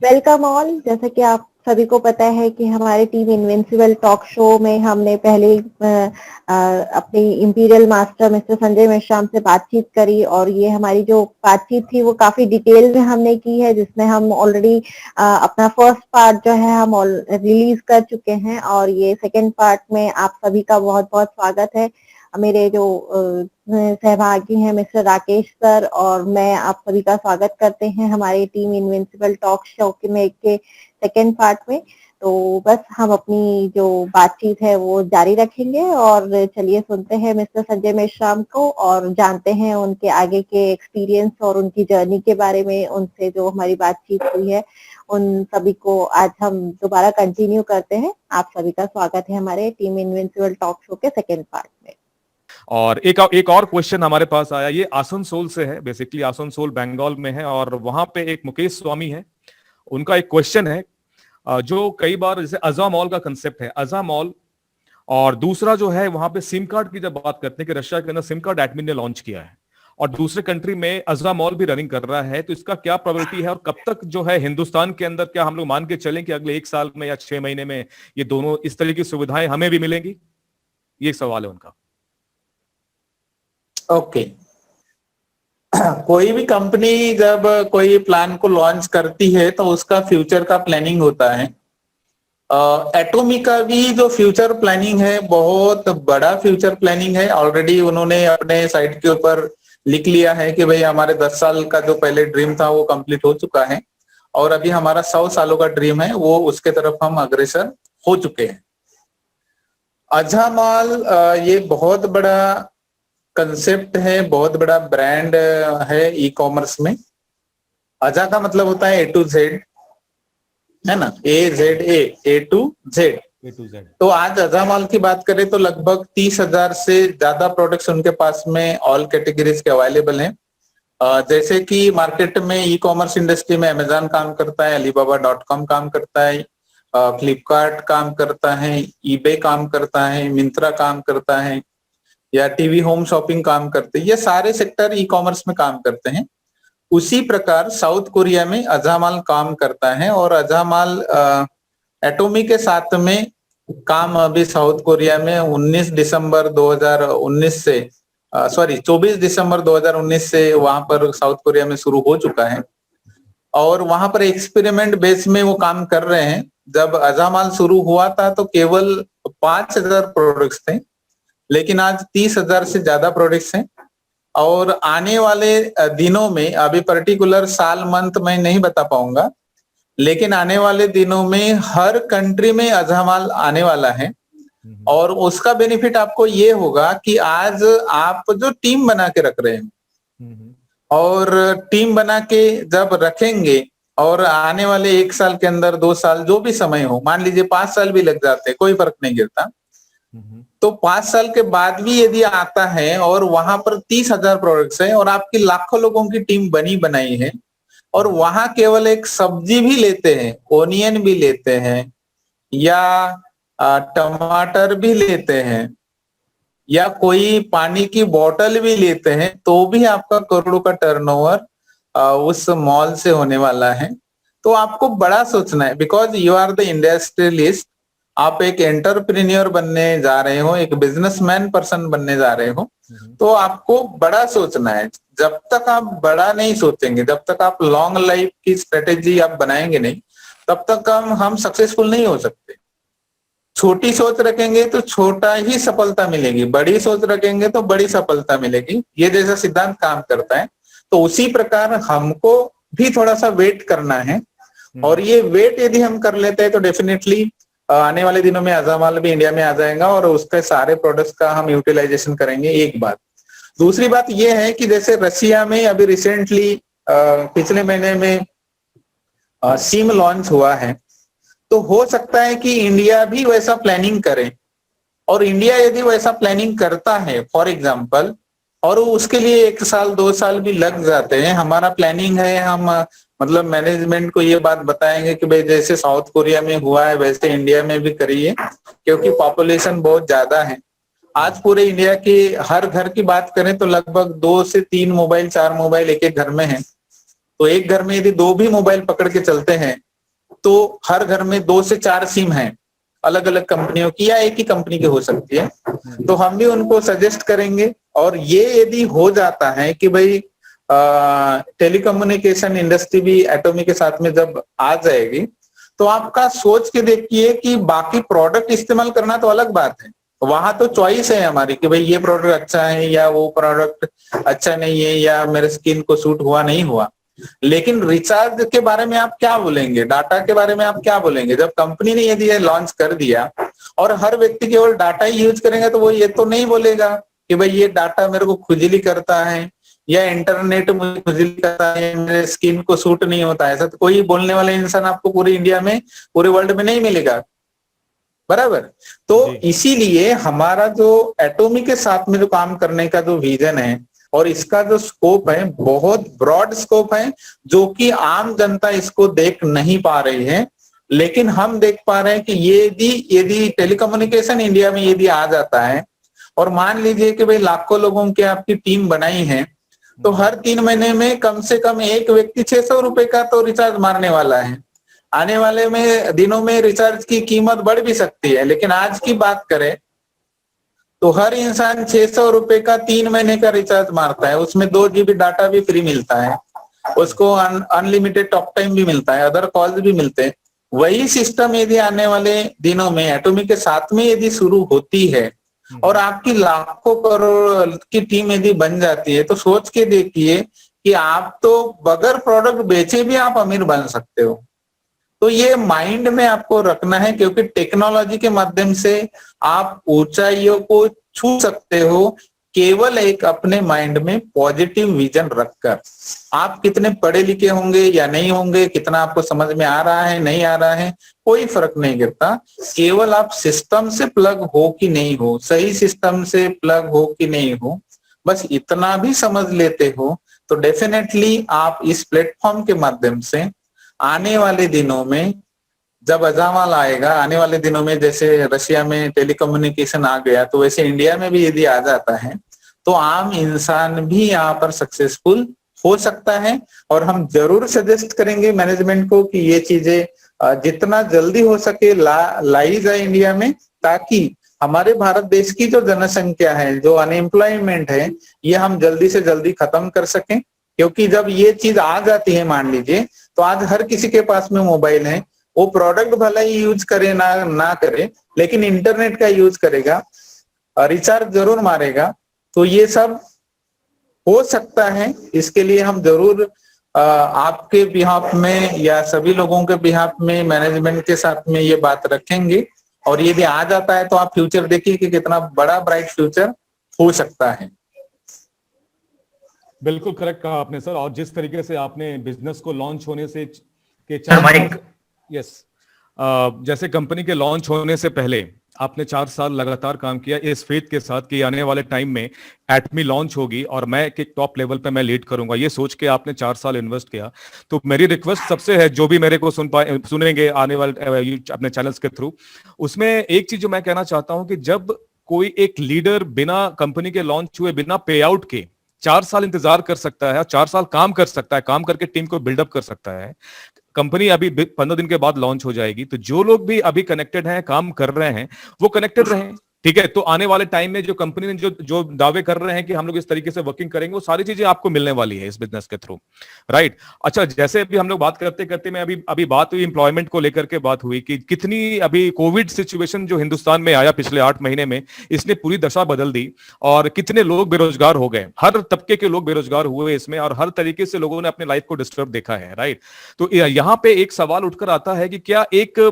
Welcome all. जैसा कि आप सभी को पता है कि हमारे टीम इनविंसिबल टॉक शो में हमने पहले अपनी imperial master mister Sanjay Meshram से बातचीत करी, और ये हमारी जो बातचीत थी वो काफी डिटेल में हमने की है, जिसमें हम ऑलरेडी अपना फर्स्ट पार्ट जो है हम रिलीज कर चुके हैं, और ये सेकेंड पार्ट में आप सभी का बहुत बहुत स्वागत है। मेरे जो सहभागी हैं मिस्टर राकेश सर और मैं, आप सभी का स्वागत करते हैं हमारे टीम इनविंसिबल टॉक शो के सेकेंड पार्ट में। तो बस हम अपनी जो बातचीत है वो जारी रखेंगे, और चलिए सुनते हैं मिस्टर संजय मेश्राम को और जानते हैं उनके आगे के एक्सपीरियंस और उनकी जर्नी के बारे में। उनसे जो हमारी बातचीत हुई है उन सभी को आज हम दोबारा कंटिन्यू करते हैं। आप सभी का स्वागत है हमारे टीम इनविंसिबल टॉक शो के सेकेंड पार्ट में। और एक और क्वेश्चन हमारे पास आया, ये आसनसोल से है। बेसिकली आसनसोल बंगाल में है और वहां पे एक मुकेश स्वामी है। उनका एक क्वेश्चन है जो कई बार, जैसे अजा मॉल का कंसेप्ट है, अजा मॉल, और दूसरा जो है वहां पे सिम कार्ड की जब बात करते हैं कि रशिया के अंदर सिम कार्ड एडमिन ने लॉन्च किया है और दूसरे कंट्री में अजा मॉल भी रनिंग कर रहा है, तो इसका क्या प्रोबेबिलिटी है और कब तक जो है हिंदुस्तान के अंदर, क्या हम लोग मान के चलें कि अगले 1 साल में या 6 महीने में ये दोनों इस तरह की सुविधाएं हमें भी मिलेंगी? ये एक सवाल है उनका। ओके। कोई भी कंपनी जब कोई प्लान को लॉन्च करती है तो उसका फ्यूचर का प्लानिंग होता है। एटोमी का भी जो फ्यूचर प्लानिंग है बहुत बड़ा फ्यूचर प्लानिंग है। ऑलरेडी उन्होंने अपने साइट के ऊपर लिख लिया है कि भाई हमारे 10 साल का जो पहले ड्रीम था वो कंप्लीट हो चुका है और अभी हमारा 100 सालों का ड्रीम है, वो उसके तरफ हम अग्रसर हो चुके हैं। अजामाल ये बहुत बड़ा कंसेप्ट है, बहुत बड़ा ब्रांड है ई कॉमर्स में। अजा का मतलब होता है A to Z, है ना, A to Z। तो आज अजामाल की बात करें तो लगभग 30,000 से ज्यादा प्रोडक्ट्स उनके पास में ऑल कैटेगरीज के अवेलेबल हैं। जैसे कि मार्केट में ई कॉमर्स इंडस्ट्री में अमेजॉन काम करता है, alibaba.com काम करता है, फ्लिपकार्ट काम करता है, ईबे काम करता है, मिंत्रा काम करता है, या टीवी होम शॉपिंग काम करते हैं। ये सारे सेक्टर ई कॉमर्स में काम करते हैं। उसी प्रकार साउथ कोरिया में अजामाल काम करता है और अजामाल एटोमी के साथ में काम अभी साउथ कोरिया में 24 दिसंबर 2019 से वहां पर साउथ कोरिया में शुरू हो चुका है और वहां पर एक्सपेरिमेंट बेस में वो काम कर रहे हैं। जब अजामाल शुरू हुआ था तो केवल 5,000 प्रोडक्ट्स थे, लेकिन आज 30,000 से ज्यादा प्रोडक्ट्स हैं और आने वाले दिनों में, अभी पर्टिकुलर साल मंथ मैं नहीं बता पाऊंगा, लेकिन आने वाले दिनों में हर कंट्री में अजामाल आने वाला है। और उसका बेनिफिट आपको ये होगा कि आज आप जो टीम बना के रख रहे हैं और टीम बना के जब रखेंगे और आने वाले 1 साल के अंदर 2 साल जो भी समय हो, मान लीजिए 5 साल भी लग जाते हैं, कोई फर्क नहीं गिरता, तो 5 साल के बाद भी यदि आता है और वहां पर 30,000 प्रोडक्ट्स हैं और आपकी लाखों लोगों की टीम बनी बनाई है और वहां केवल एक सब्जी भी लेते हैं, ओनियन भी लेते हैं या टमाटर भी लेते हैं या कोई पानी की बोतल भी लेते हैं, तो भी आपका करोड़ों का टर्नओवर उस मॉल से होने वाला है। तो आपको बड़ा सोचना है, because you are the industrialist. आप एक एंटरप्रेन्योर बनने जा रहे हो, एक बिजनेसमैन पर्सन बनने जा रहे हो, तो आपको बड़ा सोचना है। जब तक आप बड़ा नहीं सोचेंगे, जब तक आप लॉन्ग लाइफ की स्ट्रेटेजी आप बनाएंगे नहीं, तब तक हम सक्सेसफुल नहीं हो सकते। छोटी सोच रखेंगे तो छोटा ही सफलता मिलेगी, बड़ी सोच रखेंगे तो बड़ी सफलता मिलेगी। ये जैसा सिद्धांत काम करता है, तो उसी प्रकार हमको भी थोड़ा सा वेट करना है और ये वेट यदि हम कर लेते हैं तो डेफिनेटली आने वाले दिनों में अजामाल भी इंडिया में आ जाएगा और उसके सारे प्रोडक्ट्स का हम यूटिलाइजेशन करेंगे। एक बात। दूसरी बात यह है कि जैसे रशिया में अभी रिसेंटली पिछले महीने में सिम लॉन्च हुआ है, तो हो सकता है कि इंडिया भी वैसा प्लानिंग करे। और इंडिया यदि वैसा प्लानिंग करता है फॉर एग्जाम्पल, और उसके लिए 1 साल 2 साल भी लग जाते हैं, हमारा प्लानिंग है, हम मतलब मैनेजमेंट को ये बात बताएंगे कि भाई जैसे साउथ कोरिया में हुआ है वैसे इंडिया में भी करिए, क्योंकि पॉपुलेशन बहुत ज्यादा है। आज पूरे इंडिया की हर घर की बात करें तो लगभग 2 से 3 मोबाइल 4 मोबाइल एक एक घर में है। तो एक घर में यदि 2 भी मोबाइल पकड़ के चलते हैं तो हर घर में 2 से 4 सिम है अलग अलग कंपनियों की या एक ही कंपनी की हो सकती है, तो हम भी उनको सजेस्ट करेंगे। और ये यदि हो जाता है कि भाई टेलीकम्युनिकेशन इंडस्ट्री भी एटॉमी के साथ में जब आ जाएगी, तो आपका सोच के देखिए कि बाकी प्रोडक्ट इस्तेमाल करना तो अलग बात है, वहां तो चॉइस है हमारी कि भाई ये प्रोडक्ट अच्छा है या वो प्रोडक्ट अच्छा नहीं है या मेरे स्किन को सूट हुआ नहीं हुआ। लेकिन रिचार्ज के बारे में आप क्या बोलेंगे, डाटा के बारे में आप क्या बोलेंगे? जब कंपनी ने यदि ये लॉन्च कर दिया और हर व्यक्ति केवल डाटा ही यूज करेगा, तो वो ये तो नहीं बोलेगा कि भाई ये डाटा मेरे को खुजली करता है या इंटरनेट मुझे खुजली करता है, मेरे स्किन को सूट नहीं होता है। ऐसा तो कोई बोलने वाला इंसान आपको पूरे इंडिया में, पूरे वर्ल्ड में नहीं मिलेगा, बराबर। तो इसीलिए हमारा जो एटॉमी के साथ में जो काम करने का जो विजन है और इसका जो स्कोप है, बहुत ब्रॉड स्कोप है, जो कि आम जनता इसको देख नहीं पा रही है। लेकिन हम देख पा रहे हैं कि यदि टेलीकम्युनिकेशन इंडिया में यदि आ जाता है और मान लीजिए कि भाई लाखों लोगों की आपकी टीम बनाई है, तो हर 3 महीने में कम से कम एक व्यक्ति 600 रुपए का तो रिचार्ज मारने वाला है। आने वाले में दिनों में रिचार्ज की कीमत बढ़ भी सकती है, लेकिन आज की बात करें तो हर इंसान 600 रुपए का 3 महीने का रिचार्ज मारता है। उसमें 2 GB डाटा भी फ्री मिलता है, उसको अनलिमिटेड टॉक टाइम भी मिलता है, अदर कॉल्स भी मिलते हैं। वही सिस्टम यदि आने वाले दिनों में एटॉमी के साथ में यदि शुरू होती है और आपकी लाखों करोड़ की टीम यदि बन जाती है, तो सोच के देखिए कि आप तो बगैर प्रोडक्ट बेचे भी आप अमीर बन सकते हो। तो ये माइंड में आपको रखना है, क्योंकि टेक्नोलॉजी के माध्यम से आप ऊंचाइयों को छू सकते हो केवल एक अपने माइंड में पॉजिटिव विजन रखकर। आप कितने पढ़े लिखे होंगे या नहीं होंगे, कितना आपको समझ में आ रहा है नहीं आ रहा है, कोई फर्क नहीं गिरता। केवल आप सिस्टम से प्लग हो कि नहीं हो, सही सिस्टम से प्लग हो कि नहीं हो, बस इतना भी समझ लेते हो तो डेफिनेटली आप इस प्लेटफॉर्म के माध्यम से आने वाले दिनों में जब अजामाल आएगा, आने वाले दिनों में जैसे रशिया में टेलीकम्युनिकेशन आ गया, तो वैसे इंडिया में भी यदि आ जाता है तो आम इंसान भी यहाँ पर सक्सेसफुल हो सकता है। और हम जरूर सजेस्ट करेंगे मैनेजमेंट को कि ये चीजें जितना जल्दी हो सके लाई जाए इंडिया में, ताकि हमारे भारत देश की जो जनसंख्या है, जो अनएम्प्लॉयमेंट है, ये हम जल्दी से जल्दी खत्म कर सकें। क्योंकि जब ये चीज आ जाती है, मान लीजिए तो आज हर किसी के पास में मोबाइल है, वो प्रोडक्ट भला ही यूज करे ना करे, लेकिन इंटरनेट का यूज करेगा, रिचार्ज जरूर मारेगा। तो ये सब हो सकता है। इसके लिए हम जरूर आपके बिहाफ में या सभी लोगों के बिहाफ में मैनेजमेंट के साथ में ये बात रखेंगे। और यदि आ जाता है तो आप फ्यूचर देखिए कि कितना बड़ा ब्राइट फ्यूचर हो सकता है। बिल्कुल करेक्ट कहा आपने सर। और जिस तरीके से आपने बिजनेस को लॉन्च होने से के 4 यस जैसे कंपनी के लॉन्च होने से पहले आपने 4 साल लगातार काम किया इस फेथ के साथ कि आने वाले टाइम में एटमी लॉन्च होगी और मैं एक टॉप लेवल पे मैं लीड करूंगा, ये सोच के आपने 4 साल इन्वेस्ट किया। तो मेरी रिक्वेस्ट सबसे है, जो भी मेरे को सुनेंगे आने वाले अपने चैनल्स के थ्रू, उसमें एक चीज जो मैं कहना चाहता हूं कि जब कोई एक लीडर बिना कंपनी के लॉन्च हुए, बिना पे आउट के 4 साल इंतजार कर सकता है, 4 साल काम कर सकता है, काम करके टीम को बिल्डअप कर सकता है। कंपनी अभी 15 दिन के बाद लॉन्च हो जाएगी, तो जो लोग भी अभी कनेक्टेड हैं, काम कर रहे हैं, वो कनेक्टेड रहें, ठीक है। तो आने वाले टाइम में जो कंपनी ने जो दावे कर रहे हैं कि हम लोग इस तरीके से वर्किंग करेंगे, वो सारी चीजें आपको मिलने वाली है इस बिजनेस के थ्रू, राइट। अच्छा, जैसे अभी हम लोग बात करते करते मैं अभी बात हुई एम्प्लॉयमेंट को लेकर के, बात हुई कि कितनी अभी कोविड सिचुएशन जो हिंदुस्तान में आया पिछले 8 महीने में, इसने पूरी दशा बदल दी और कितने लोग बेरोजगार हो गए, हर तबके के लोग बेरोजगार हुए इसमें, और हर तरीके से लोगों ने अपने लाइफ को डिस्टर्ब देखा है, राइट। तो यहां पे एक सवाल उठकर आता है कि क्या एक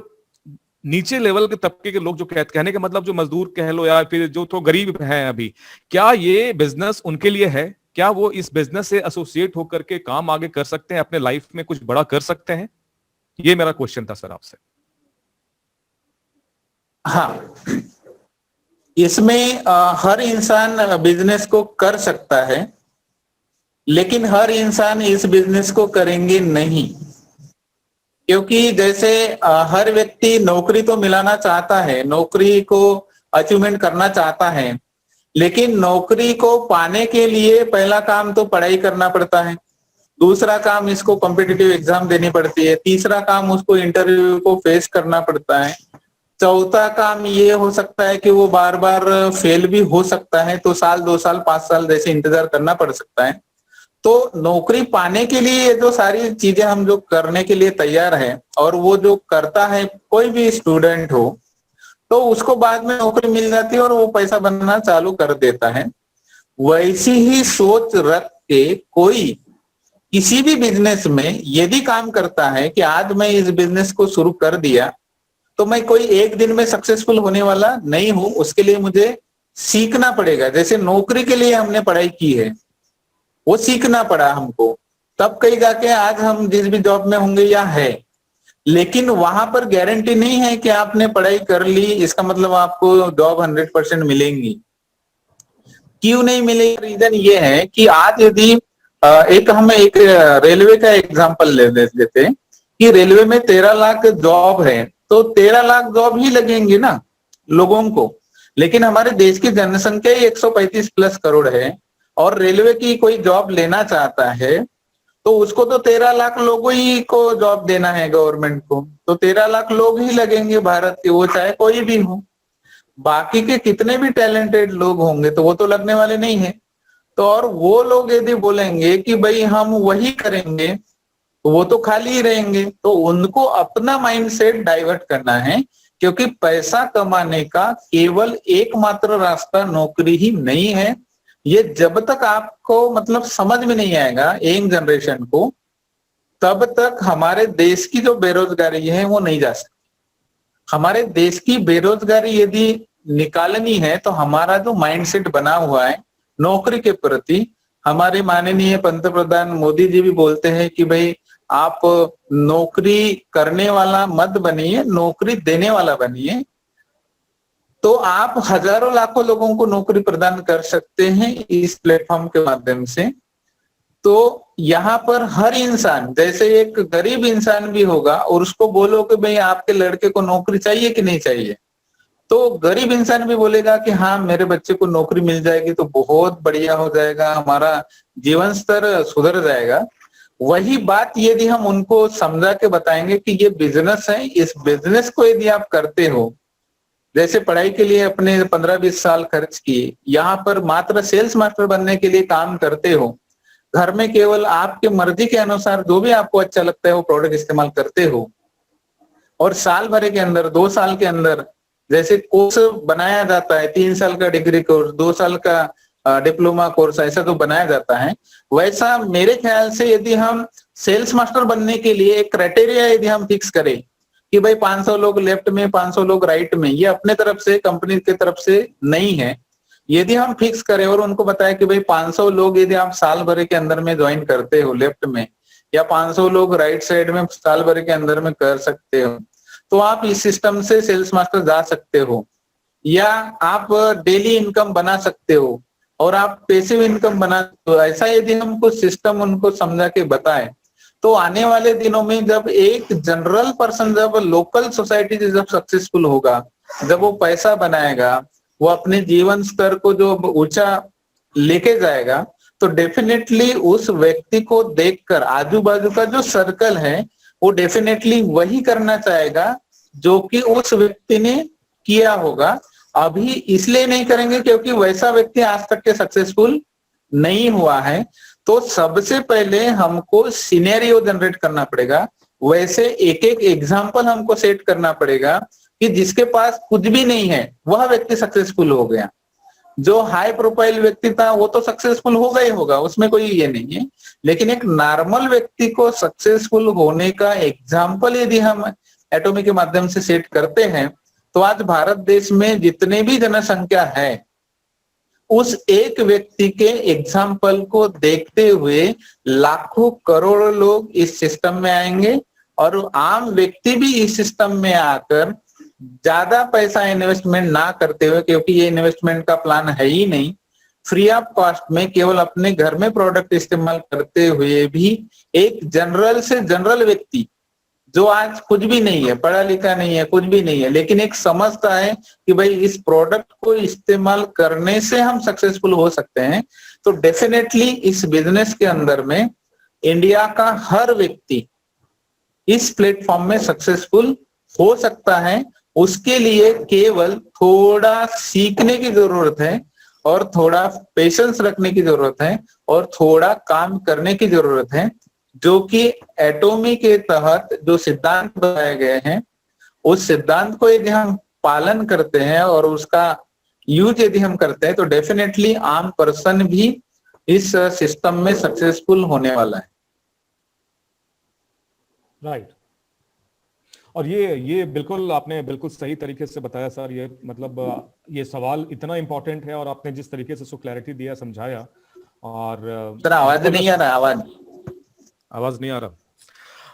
नीचे लेवल के तबके के लोग, जो कहने का मतलब जो मजदूर कह लो या फिर जो तो गरीब हैं अभी, क्या ये बिजनेस उनके लिए है? क्या वो इस बिजनेस से एसोसिएट होकर के काम आगे कर सकते हैं, अपने लाइफ में कुछ बड़ा कर सकते हैं? ये मेरा क्वेश्चन था सर आपसे। हाँ, इसमें हर इंसान बिजनेस को कर सकता है, लेकिन हर इंसान इस बिजनेस को करेंगे नहीं। क्योंकि जैसे हर व्यक्ति नौकरी तो मिलाना चाहता है, नौकरी को अचीवमेंट करना चाहता है, लेकिन नौकरी को पाने के लिए पहला काम तो पढ़ाई करना पड़ता है। दूसरा काम इसको कॉम्पिटिटिव एग्जाम देनी पड़ती है, तीसरा काम उसको इंटरव्यू को फेस करना पड़ता है, चौथा काम ये हो सकता है कि वो बार बार फेल भी हो सकता है, तो साल 2 साल 5 साल जैसे इंतजार करना पड़ सकता है। तो नौकरी पाने के लिए ये जो सारी चीजें हम जो करने के लिए तैयार हैं और वो जो करता है कोई भी स्टूडेंट हो, तो उसको बाद में नौकरी मिल जाती है और वो पैसा बनना चालू कर देता है। वैसी ही सोच रख के कोई किसी भी बिजनेस में यदि काम करता है कि आज मैं इस बिजनेस को शुरू कर दिया तो मैं कोई एक दिन में सक्सेसफुल होने वाला नहीं हूं, उसके लिए मुझे सीखना पड़ेगा। जैसे नौकरी के लिए हमने पढ़ाई की है, वो सीखना पड़ा हमको, तब कहीं जाके आज हम जिस भी जॉब में होंगे या है। लेकिन वहां पर गारंटी नहीं है कि आपने पढ़ाई कर ली इसका मतलब आपको जॉब 100% मिलेंगी। क्यों नहीं मिलेगी? रीजन ये है कि आज यदि हम एक रेलवे का एग्जांपल ले लेते हैं कि रेलवे में 13 लाख जॉब है, तो 13 लाख जॉब ही लगेंगे ना लोगों को। लेकिन हमारे देश की जनसंख्या 135 प्लस करोड़ है और रेलवे की कोई जॉब लेना चाहता है तो उसको तो 13 लाख लोगों ही को जॉब देना है गवर्नमेंट को, तो 13 लाख लोग ही लगेंगे भारत के, वो चाहे कोई भी हो। बाकी के कितने भी टैलेंटेड लोग होंगे तो वो तो लगने वाले नहीं है। तो और वो लोग यदि बोलेंगे कि भाई हम वही करेंगे तो वो तो खाली ही रहेंगे। तो उनको अपना माइंडसेट डाइवर्ट करना है, क्योंकि पैसा कमाने का केवल एकमात्र रास्ता नौकरी ही नहीं है। ये जब तक आपको मतलब समझ में नहीं आएगा यंग जनरेशन को, तब तक हमारे देश की जो बेरोजगारी है वो नहीं जा सकती। हमारे देश की बेरोजगारी यदि निकालनी है तो हमारा जो माइंडसेट बना हुआ है नौकरी के प्रति, हमारे माननीय पंतप्रधान मोदी जी भी बोलते हैं कि भाई आप नौकरी करने वाला मत बनिए, नौकरी देने वाला बनिए। तो आप हजारों लाखों लोगों को नौकरी प्रदान कर सकते हैं इस प्लेटफॉर्म के माध्यम से। तो यहाँ पर हर इंसान, जैसे एक गरीब इंसान भी होगा और उसको बोलो कि भाई आपके लड़के को नौकरी चाहिए कि नहीं चाहिए, तो गरीब इंसान भी बोलेगा कि हाँ मेरे बच्चे को नौकरी मिल जाएगी तो बहुत बढ़िया हो जाएगा, हमारा जीवन स्तर सुधर जाएगा। वही बात यदि हम उनको समझा के बताएंगे कि ये बिजनेस है, इस बिजनेस को यदि आप करते हो, जैसे पढ़ाई के लिए अपने 15-20 साल खर्च किए, यहाँ पर मात्र सेल्स मास्टर बनने के लिए काम करते हो, घर में केवल आपके मर्जी के अनुसार जो भी आपको अच्छा लगता है वो प्रोडक्ट इस्तेमाल करते हो, और साल भर के अंदर 2 साल के अंदर जैसे कोर्स बनाया जाता है, 3 साल का डिग्री कोर्स, 2 साल का डिप्लोमा कोर्स, ऐसा तो बनाया जाता है। वैसा मेरे ख्याल से यदि हम सेल्स मास्टर बनने के लिए एक क्राइटेरिया यदि हम फिक्स करें कि भाई 500 लोग लेफ्ट में 500 लोग राइट में, ये अपने तरफ से कंपनी की तरफ से नहीं है। यदि हम फिक्स करें और उनको बताए कि भाई 500 लोग यदि आप साल भर के अंदर में ज्वाइन करते हो लेफ्ट में, या 500 लोग राइट साइड में साल भर के अंदर में कर सकते हो, तो आप इस सिस्टम से सेल्स मास्टर जा सकते हो, या आप डेली इनकम बना सकते हो और आप पैसिव इनकम बना। तो ऐसा यदि हम कुछ सिस्टम उनको समझा के बताएं तो आने वाले दिनों में जब एक जनरल पर्सन, जब लोकल सोसाइटी जब सक्सेसफुल होगा, जब वो पैसा बनाएगा, वो अपने जीवन स्तर को जो ऊंचा लेके जाएगा, तो डेफिनेटली उस व्यक्ति को देखकर आजू बाजू का जो सर्कल है वो डेफिनेटली वही करना चाहेगा जो कि उस व्यक्ति ने किया होगा। अभी इसलिए नहीं करेंगे क्योंकि वैसा व्यक्ति आज तक के सक्सेसफुल नहीं हुआ है। तो सबसे पहले हमको सिनेरियो जनरेट करना पड़ेगा, वैसे एक एक एग्जाम्पल हमको सेट करना पड़ेगा कि जिसके पास कुछ भी नहीं है वह व्यक्ति सक्सेसफुल हो गया। जो हाई प्रोफाइल व्यक्ति था वो तो सक्सेसफुल होगा ही होगा, उसमें कोई ये नहीं है, लेकिन एक नॉर्मल व्यक्ति को सक्सेसफुल होने का एग्जाम्पल यदि हम एटॉमी के माध्यम से सेट करते हैं तो आज भारत देश में जितने भी जनसंख्या है उस एक व्यक्ति के एग्जाम्पल को देखते हुए लाखों करोड़ों लोग इस सिस्टम में आएंगे और आम व्यक्ति भी इस सिस्टम में आकर ज्यादा पैसा इन्वेस्टमेंट ना करते हुए, क्योंकि ये इन्वेस्टमेंट का प्लान है ही नहीं, फ्री ऑफ कॉस्ट में केवल अपने घर में प्रोडक्ट इस्तेमाल करते हुए भी एक जनरल से जनरल व्यक्ति जो आज कुछ भी नहीं है, पढ़ा लिखा नहीं है, कुछ भी नहीं है, लेकिन एक समझता है कि भाई इस प्रोडक्ट को इस्तेमाल करने से हम सक्सेसफुल हो सकते हैं, तो डेफिनेटली इस बिजनेस के अंदर में इंडिया का हर व्यक्ति इस प्लेटफॉर्म में सक्सेसफुल हो सकता है। उसके लिए केवल थोड़ा सीखने की जरूरत है और थोड़ा पेशेंस रखने की जरूरत है और थोड़ा काम करने की जरूरत है, जो कि एटॉमी के तहत जो सिद्धांत बताए गए हैं उस सिद्धांत को यदि हम पालन करते हैं और उसका यूज यदि हम करते हैं तो डेफिनेटली आम पर्सन भी इस सिस्टम में सक्सेसफुल होने वाला है। राइट। और ये बिल्कुल आपने बिल्कुल सही तरीके से बताया सर। ये मतलब ये सवाल इतना इंपॉर्टेंट है और आपने जिस तरीके से उसको क्लैरिटी दिया, समझाया। और सर आवाज नहीं आ रहा, आवाज नहीं आ रहा।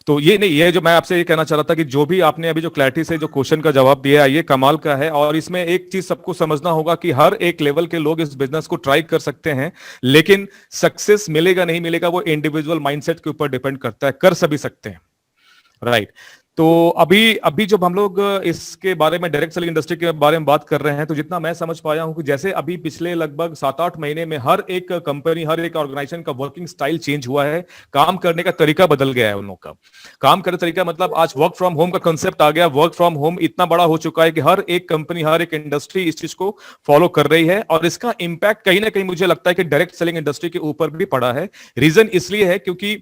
तो ये नहीं, ये जो मैं आपसे ये कहना चाह रहा था कि जो भी आपने अभी जो क्लैरिटी से जो क्वेश्चन का जवाब दिया है ये कमाल का है। और इसमें एक चीज सबको समझना होगा कि हर एक लेवल के लोग इस बिजनेस को ट्राई कर सकते हैं, लेकिन सक्सेस मिलेगा नहीं मिलेगा वो इंडिविजुअल माइंडसेट के ऊपर डिपेंड करता है। कर सभी सकते हैं, राइट। तो अभी जब हम लोग इसके बारे में, डायरेक्ट सेलिंग इंडस्ट्री के बारे में बात कर रहे हैं, तो जितना मैं समझ पाया हूं कि जैसे अभी पिछले लगभग 7-8 महीने में हर एक कंपनी, हर एक ऑर्गेनाइजेशन का वर्किंग स्टाइल चेंज हुआ है, काम करने का तरीका बदल गया है। उन लोगों का काम करने का तरीका मतलब आज वर्क फ्रॉम होम का कंसेप्ट आ गया। वर्क फ्रॉम होम इतना बड़ा हो चुका है कि हर एक कंपनी, हर एक इंडस्ट्री इस चीज को फॉलो कर रही है और इसका इंपैक्ट कहीं ना कहीं मुझे लगता है कि डायरेक्ट सेलिंग इंडस्ट्री के ऊपर भी पड़ा है। रीजन इसलिए है क्योंकि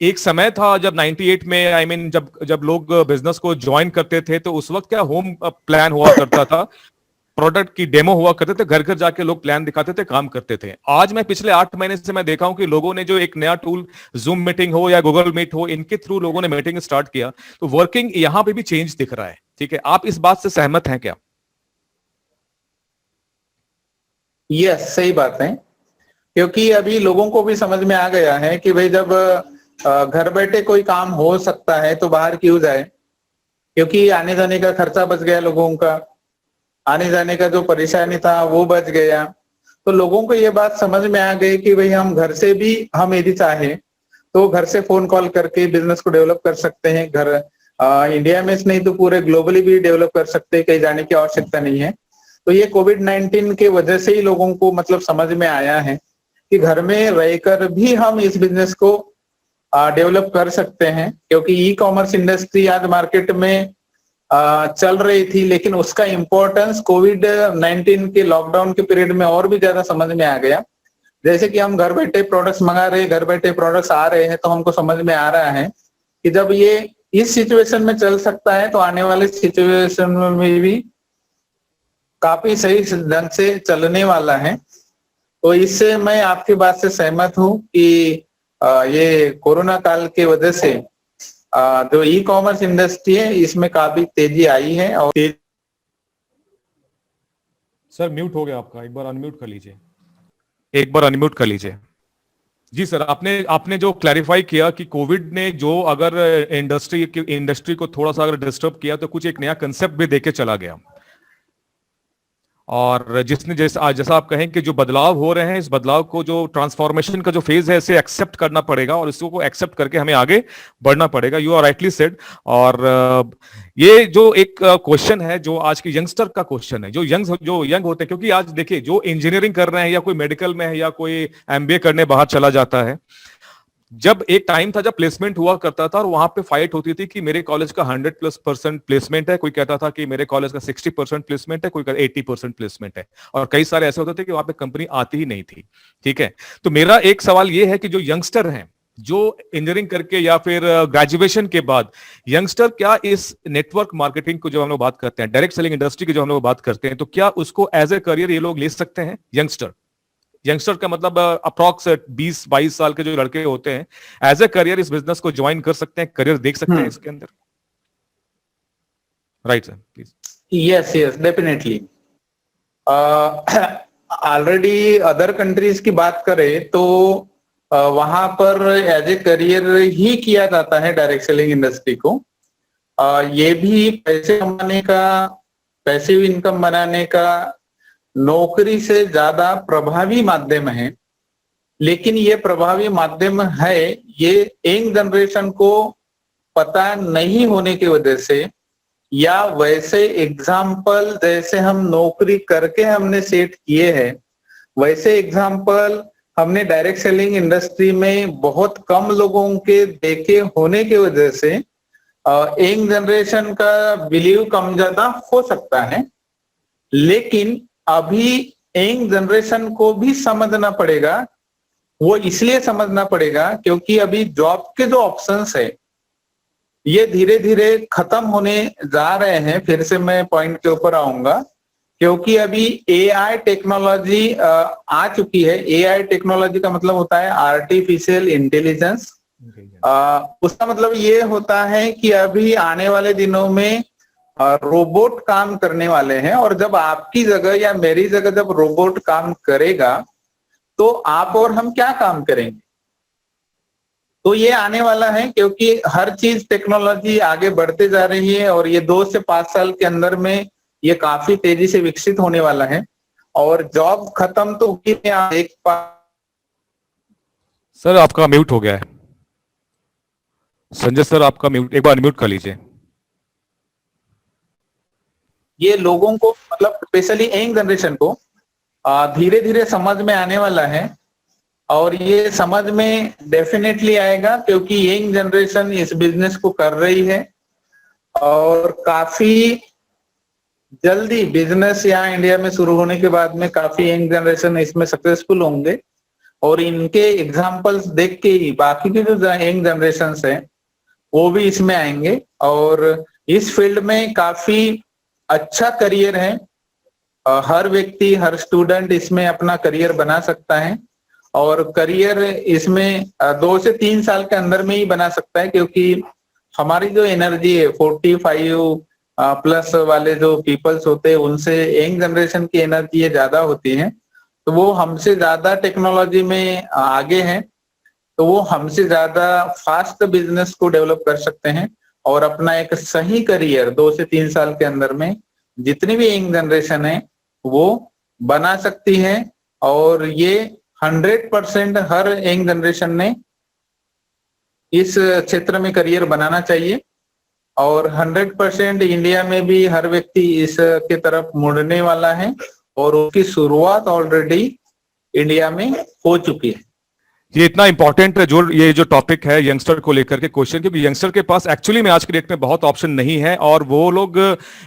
एक समय था जब 98 में जब लोग बिजनेस को ज्वाइन करते थे तो उस वक्त क्या होम प्लान हुआ करता था, प्रोडक्ट की डेमो हुआ करते थे, घर घर जाके लोग प्लान दिखाते थे, काम करते थे। आज मैं पिछले 8 महीने से मैं देखा हूं कि लोगों ने जो एक नया टूल जूम मीटिंग हो या गूगल मीट हो, इनके थ्रू लोगों ने मीटिंग स्टार्ट किया, तो वर्किंग यहां पे भी चेंज दिख रहा है। ठीक है, आप इस बात से सहमत हैं क्या? यस, सही बात है। क्योंकि अभी लोगों को भी समझ में आ गया है कि भाई जब घर बैठे कोई काम हो सकता है तो बाहर क्यों जाए, क्योंकि आने जाने का खर्चा बच गया, लोगों का आने जाने का जो परेशानी था वो बच गया। तो लोगों को ये बात समझ में आ गई कि भाई हम घर से भी, हम यदि चाहे तो घर से फोन कॉल करके बिजनेस को डेवलप कर सकते हैं। घर इंडिया में नहीं तो पूरे ग्लोबली भी डेवलप कर सकते हैं, कहीं जाने की आवश्यकता नहीं है। तो ये कोविड-19 के वजह से ही लोगों को मतलब समझ में आया है कि घर में रहकर भी हम इस बिजनेस को डेवलप कर सकते हैं। क्योंकि ई कॉमर्स इंडस्ट्री आज मार्केट में चल रही थी, लेकिन उसका इम्पोर्टेंस कोविड-19 के लॉकडाउन के पीरियड में और भी ज्यादा समझ में आ गया। जैसे कि हम घर बैठे प्रोडक्ट्स मंगा रहे हैं, घर बैठे प्रोडक्ट्स आ रहे हैं, तो हमको समझ में आ रहा है कि जब ये इस सिचुएशन में चल सकता है तो आने वाले सिचुएशन में भी काफी सही ढंग से चलने वाला है। तो इससे मैं आपकी बात से सहमत हूं कि ये कोरोना काल के वजह से जो ई कॉमर्स इंडस्ट्री है इसमें काफी तेजी आई है। और सर म्यूट हो गया आपका, एक बार अनम्यूट कर लीजिए, एक बार अनम्यूट कर लीजिए। जी सर, आपने जो क्लैरिफाई किया कि कोविड ने जो अगर इंडस्ट्री को थोड़ा सा अगर डिस्टर्ब किया तो कुछ एक नया कंसेप्ट भी देके चला गया। और जैसा आप कहें कि जो बदलाव हो रहे हैं, इस बदलाव को, जो ट्रांसफॉर्मेशन का जो फेज है, इसे एक्सेप्ट करना पड़ेगा और इसको एक्सेप्ट करके हमें आगे बढ़ना पड़ेगा। You are rightly said. और ये जो एक क्वेश्चन है जो आज के यंगस्टर का क्वेश्चन है, जो यंग होते हैं, क्योंकि आज देखिए जो इंजीनियरिंग कर रहे हैं या कोई मेडिकल में है या कोई एमबीए करने बाहर चला जाता है, जब एक टाइम था जब प्लेसमेंट हुआ करता था और वहां पे फाइट होती थी कि मेरे कॉलेज का 100% प्लेसमेंट है, कोई कहता था कि मेरे कॉलेज का 60% प्लेसमेंट है, कोई कहता 80% प्लेसमेंट है, और कई सारे ऐसे होते थे कि वहां पे कंपनी आती ही नहीं थी। ठीक है, तो मेरा एक सवाल ये है कि जो यंगस्टर हैं, जो इंजीनियरिंग करके या फिर ग्रेजुएशन के बाद यंगस्टर, क्या इस नेटवर्क मार्केटिंग को जो हम लोग बात करते हैं, डायरेक्ट सेलिंग इंडस्ट्री की जो हम लोग बात करते हैं, तो क्या उसको एज ए करियर ये लोग ले सकते हैं? यंगस्टर का मतलब अप्रॉक्स 20-22 साल के जो लड़के होते हैं, एज ए करियर इस बिजनेस को ज्वाइन कर सकते हैं, करियर देख सकते हैं इसके अंदर? Right sir, please. Yes, definitely. Already other countries की बात करें तो वहां पर एज ए करियर ही किया जाता है डायरेक्ट सेलिंग इंडस्ट्री को। ये भी पैसे कमाने का, पैसिव इनकम बनाने का नौकरी से ज्यादा प्रभावी माध्यम है। लेकिन ये प्रभावी माध्यम है, ये यंग जनरेशन को पता नहीं होने की वजह से, या वैसे एग्जाम्पल जैसे हम नौकरी करके हमने सेट किए हैं, वैसे एग्जाम्पल हमने डायरेक्ट सेलिंग इंडस्ट्री में बहुत कम लोगों के देखे होने की वजह से यंग जनरेशन का बिलीव कम ज्यादा हो सकता है, लेकिन अभी यंग जनरेशन को भी समझना पड़ेगा। वो इसलिए समझना पड़ेगा क्योंकि अभी जॉब के जो ऑप्शंस है ये धीरे धीरे खत्म होने जा रहे हैं। फिर से मैं पॉइंट के ऊपर आऊंगा, क्योंकि अभी एआई टेक्नोलॉजी आ चुकी है। एआई टेक्नोलॉजी का मतलब होता है आर्टिफिशियल इंटेलिजेंस। उसका मतलब ये होता है कि अभी आने वाले दिनों में रोबोट काम करने वाले हैं, और जब आपकी जगह या मेरी जगह जब रोबोट काम करेगा तो आप और हम क्या काम करेंगे? तो ये आने वाला है, क्योंकि हर चीज टेक्नोलॉजी आगे बढ़ते जा रही है और ये 2 से 5 साल के अंदर में ये काफी तेजी से विकसित होने वाला है। और जॉब खत्म तो आप देख पा। सर आपका म्यूट हो गया है। संजय सर आपका म्यूट, एक बार अनम्यूट कर लीजिए। ये लोगों को मतलब स्पेशली यंग जनरेशन को धीरे धीरे समझ में आने वाला है, और ये समझ में डेफिनेटली आएगा क्योंकि यंग जनरेशन इस बिजनेस को कर रही है और काफी जल्दी बिजनेस यहाँ इंडिया में शुरू होने के बाद में काफी यंग जनरेशन इसमें सक्सेसफुल होंगे, और इनके एग्जांपल्स देख के ही बाकी के जो यंग जनरेशन है वो भी इसमें आएंगे। और इस फील्ड में काफी अच्छा करियर है। हर व्यक्ति, हर स्टूडेंट इसमें अपना करियर बना सकता है, और करियर इसमें 2 से 3 साल के अंदर में ही बना सकता है, क्योंकि हमारी जो एनर्जी है 45 प्लस वाले जो पीपल्स होते हैं उनसे यंग जनरेशन की एनर्जी ये ज्यादा होती है। तो वो हमसे ज्यादा टेक्नोलॉजी में आगे हैं, तो वो हमसे ज्यादा फास्ट बिजनेस को डेवलप कर सकते हैं और अपना एक सही करियर 2 से 3 साल के अंदर में जितनी भी यंग जनरेशन है वो बना सकती है। और ये 100% हर यंग जनरेशन ने इस क्षेत्र में करियर बनाना चाहिए, और 100% इंडिया में भी हर व्यक्ति इसके तरफ मुड़ने वाला है, और उसकी शुरुआत ऑलरेडी इंडिया में हो चुकी है। ये इतना इंपॉर्टेंट है ये जो टॉपिक है यंगस्टर को लेकर के क्वेश्चन, क्योंकि यंगस्टर के पास एक्चुअली में आज की डेट में बहुत ऑप्शन नहीं है, और वो लोग